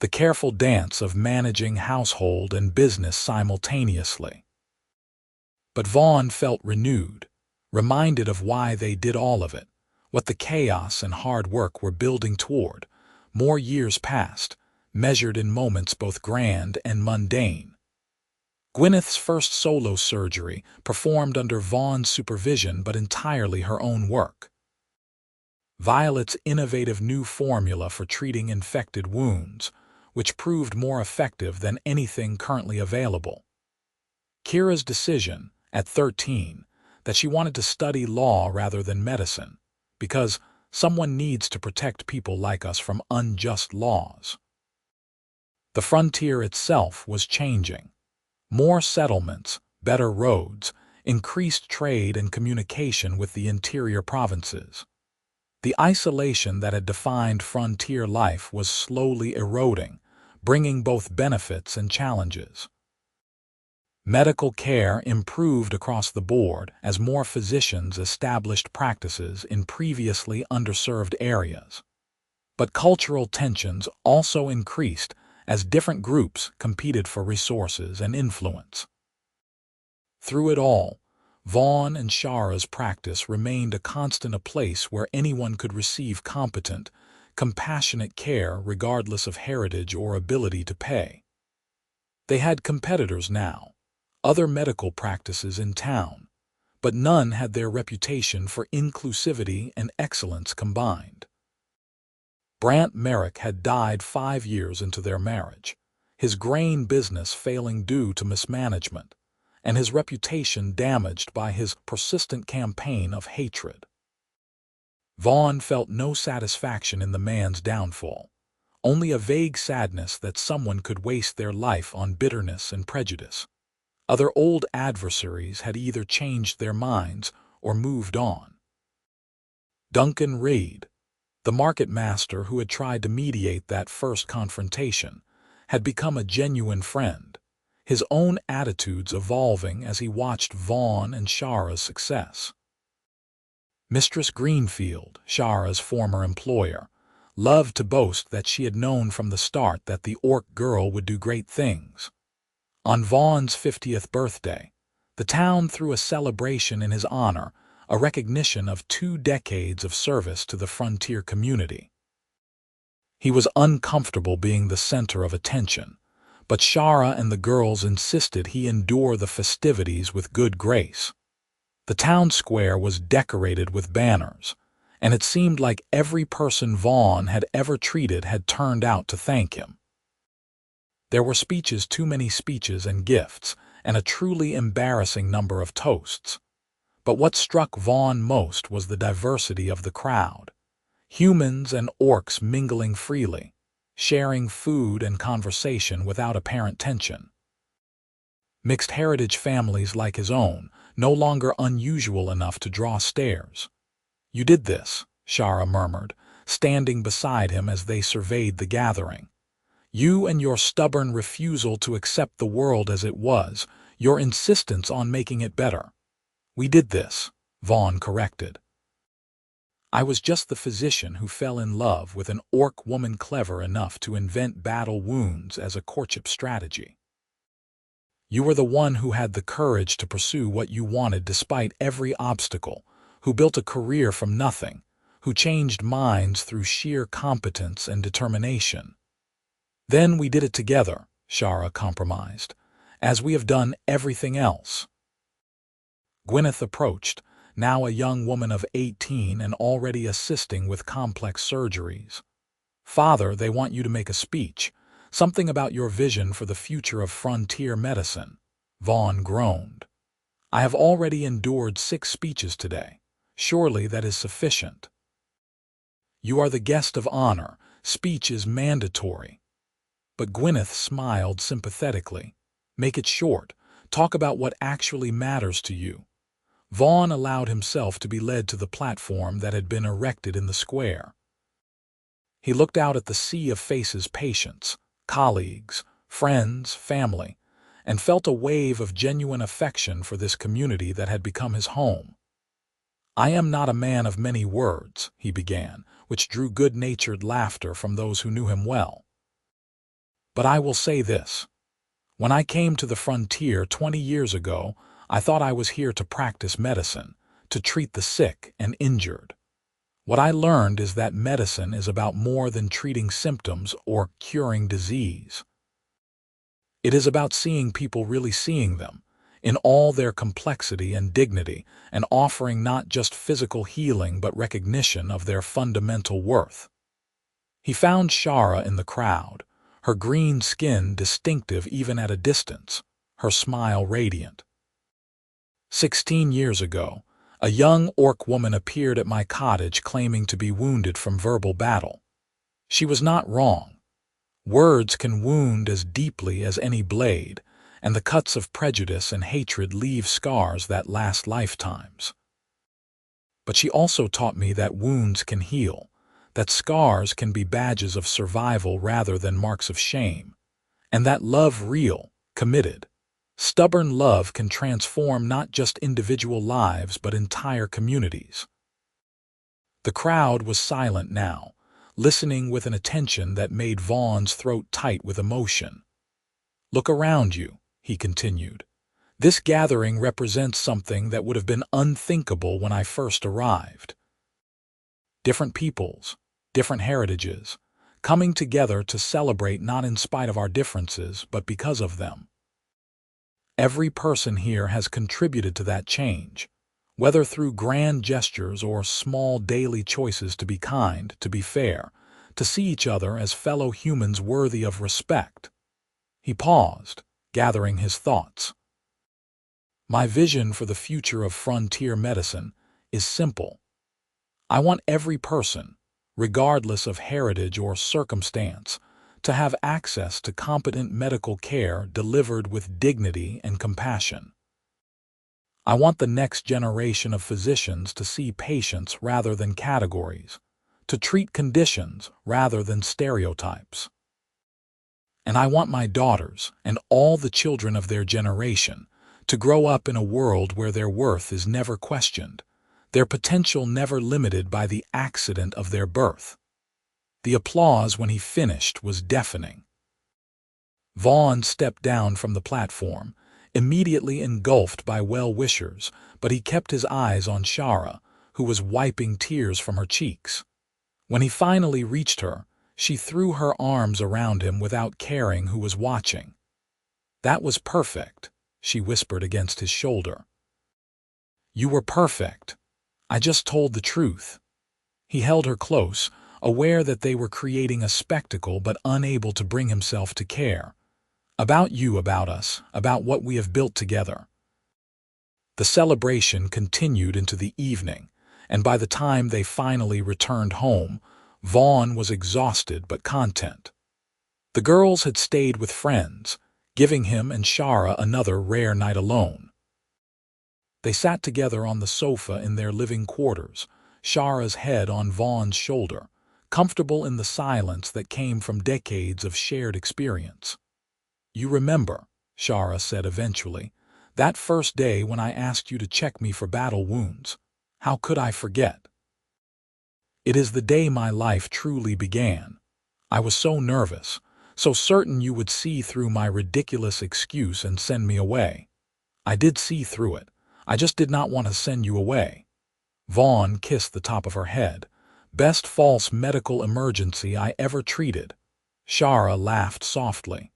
the careful dance of managing household and business simultaneously. But Vaughn felt renewed, reminded of why they did all of it, what the chaos and hard work were building toward. More years passed, measured in moments both grand and mundane. Gwyneth's first solo surgery, performed under Vaughn's supervision but entirely her own work. Violet's innovative new formula for treating infected wounds, which proved more effective than anything currently available. Kira's decision, at 13, that she wanted to study law rather than medicine, because someone needs to protect people like us from unjust laws. The frontier itself was changing. More settlements, better roads, increased trade and communication with the interior provinces. The isolation that had defined frontier life was slowly eroding, bringing both benefits and challenges. Medical care improved across the board as more physicians established practices in previously underserved areas. But cultural tensions also increased as different groups competed for resources and influence. Through it all, Vaughn and Shara's practice remained a constant, a place where anyone could receive competent, compassionate care regardless of heritage or ability to pay. They had competitors now, other medical practices in town, but none had their reputation for inclusivity and excellence combined. Brant Merrick had died 5 years into their marriage, his grain business failing due to mismanagement, and his reputation damaged by his persistent campaign of hatred. Vaughn felt no satisfaction in the man's downfall, only a vague sadness that someone could waste their life on bitterness and prejudice. Other old adversaries had either changed their minds or moved on. Duncan Reed, the market master who had tried to mediate that first confrontation, had become a genuine friend, his own attitudes evolving as he watched Vaughn and Shara's success. Mistress Greenfield, Shara's former employer, loved to boast that she had known from the start that the orc girl would do great things. On Vaughn's 50th birthday, the town threw a celebration in his honor, a recognition of 2 decades of service to the frontier community. He was uncomfortable being the center of attention, but Shara and the girls insisted he endure the festivities with good grace. The town square was decorated with banners, and it seemed like every person Vaughn had ever treated had turned out to thank him. There were speeches, too many speeches and gifts, and a truly embarrassing number of toasts. But what struck Vaughn most was the diversity of the crowd. Humans and orcs mingling freely, sharing food and conversation without apparent tension. Mixed heritage families like his own, no longer unusual enough to draw stares. "You did this," Shara murmured, standing beside him as they surveyed the gathering. "You and your stubborn refusal to accept the world as it was, your insistence on making it better." "We did this," Vaughn corrected. "I was just the physician who fell in love with an orc woman clever enough to invent battle wounds as a courtship strategy. You were the one who had the courage to pursue what you wanted despite every obstacle, who built a career from nothing, who changed minds through sheer competence and determination." "Then we did it together," Shara compromised, "as we have done everything else." Gwyneth approached, now a young woman of 18 and already assisting with complex surgeries. "Father, they want you to make a speech, something about your vision for the future of frontier medicine," Vaughn groaned. "I have already endured 6 speeches today. Surely that is sufficient." "You are the guest of honor. Speech is mandatory." But Gwyneth smiled sympathetically. "Make it short. Talk about what actually matters to you." Vaughn allowed himself to be led to the platform that had been erected in the square. He looked out at the sea of faces, patients, colleagues, friends, family, and felt a wave of genuine affection for this community that had become his home. "I am not a man of many words," he began, which drew good-natured laughter from those who knew him well. "But I will say this. When I came to the frontier 20 years ago, I thought I was here to practice medicine, to treat the sick and injured. What I learned is that medicine is about more than treating symptoms or curing disease. It is about seeing people really seeing them, in all their complexity and dignity, and offering not just physical healing but recognition of their fundamental worth." He found Shara in the crowd, her green skin distinctive even at a distance, her smile radiant. 16 years ago, a young orc woman appeared at my cottage claiming to be wounded from verbal battle. She was not wrong. Words can wound as deeply as any blade, and the cuts of prejudice and hatred leave scars that last lifetimes. But she also taught me that wounds can heal, that scars can be badges of survival rather than marks of shame, and that love real, committed, Stubborn love can transform not just individual lives but entire communities. The crowd was silent now, listening with an attention that made Vaughn's throat tight with emotion. "Look around you," he continued. "This gathering represents something that would have been unthinkable when I first arrived. Different peoples, different heritages, coming together to celebrate not in spite of our differences, but because of them. Every person here has contributed to that change, whether through grand gestures or small daily choices to be kind, to be fair, to see each other as fellow humans worthy of respect." He paused, gathering his thoughts. "My vision for the future of frontier medicine is simple. I want every person, regardless of heritage or circumstance, to have access to competent medical care delivered with dignity and compassion. I want the next generation of physicians to see patients rather than categories, to treat conditions rather than stereotypes. And I want my daughters and all the children of their generation to grow up in a world where their worth is never questioned, their potential never limited by the accident of their birth." The applause when he finished was deafening. Vaughn stepped down from the platform, immediately engulfed by well-wishers, but he kept his eyes on Shara, who was wiping tears from her cheeks. When he finally reached her, she threw her arms around him without caring who was watching. "That was perfect," she whispered against his shoulder. "You were perfect. I just told the truth." He held her close, aware that they were creating a spectacle but unable to bring himself to care. "About you, about us, about what we have built together." The celebration continued into the evening, and by the time they finally returned home, Vaughn was exhausted but content. The girls had stayed with friends, giving him and Shara another rare night alone. They sat together on the sofa in their living quarters, Shara's head on Vaughn's shoulder, comfortable in the silence that came from decades of shared experience. "You remember," Shara said eventually, "that first day when I asked you to check me for battle wounds. How could I forget? It is the day my life truly began. I was so nervous, so certain you would see through my ridiculous excuse and send me away. I did see through it. I just did not want to send you away." Vaughn kissed the top of her head. "Best false medical emergency I ever treated." Shara laughed softly.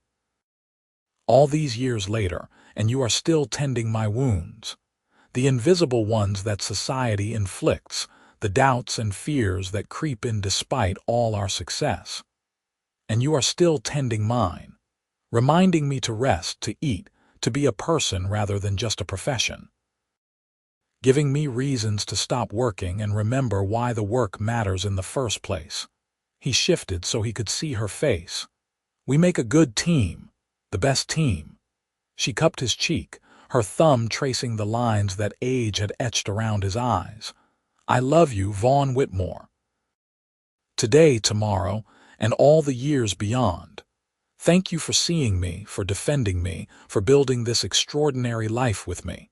"All these years later, and you are still tending my wounds. The invisible ones that society inflicts, the doubts and fears that creep in despite all our success. And you are still tending mine, reminding me to rest, to eat, to be a person rather than just a profession. Giving me reasons to stop working and remember why the work matters in the first place." He shifted so he could see her face. "We make a good team, the best team." She cupped his cheek, her thumb tracing the lines that age had etched around his eyes. "I love you, Vaughn Whitmore. Today, tomorrow, and all the years beyond. Thank you for seeing me, for defending me, for building this extraordinary life with me.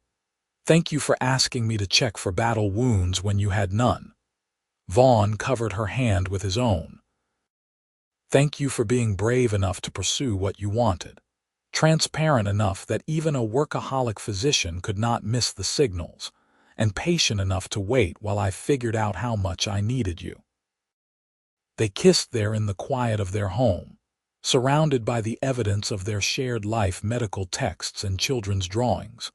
Thank you for asking me to check for battle wounds when you had none." Vaughn covered her hand with his own. "Thank you for being brave enough to pursue what you wanted, transparent enough that even a workaholic physician could not miss the signals, and patient enough to wait while I figured out how much I needed you." They kissed there in the quiet of their home, surrounded by the evidence of their shared life, medical texts and children's drawings,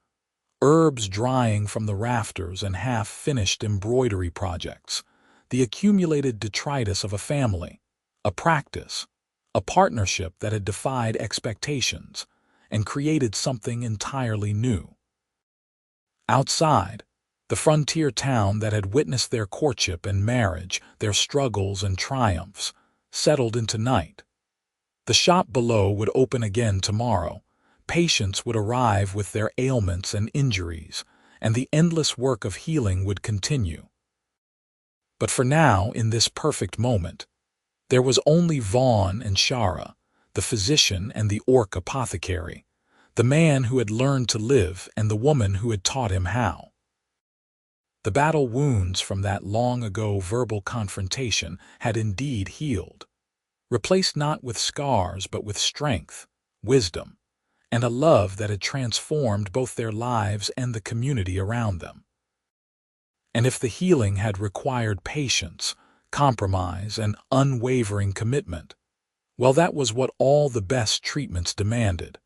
herbs drying from the rafters and half-finished embroidery projects, the accumulated detritus of a family, a practice, a partnership that had defied expectations and created something entirely new. Outside, the frontier town that had witnessed their courtship and marriage, their struggles and triumphs, settled into night. The shop below would open again tomorrow. Patients would arrive with their ailments and injuries, and the endless work of healing would continue. But for now, in this perfect moment, there was only Vaughn and Shara, the physician and the orc apothecary, The man who had learned to live and the woman who had taught him how. The battle wounds from that long-ago verbal confrontation had indeed healed, replaced not with scars but with strength, wisdom, and a love that had transformed both their lives and the community around them. And if the healing had required patience, compromise, and unwavering commitment, well, that was what all the best treatments demanded.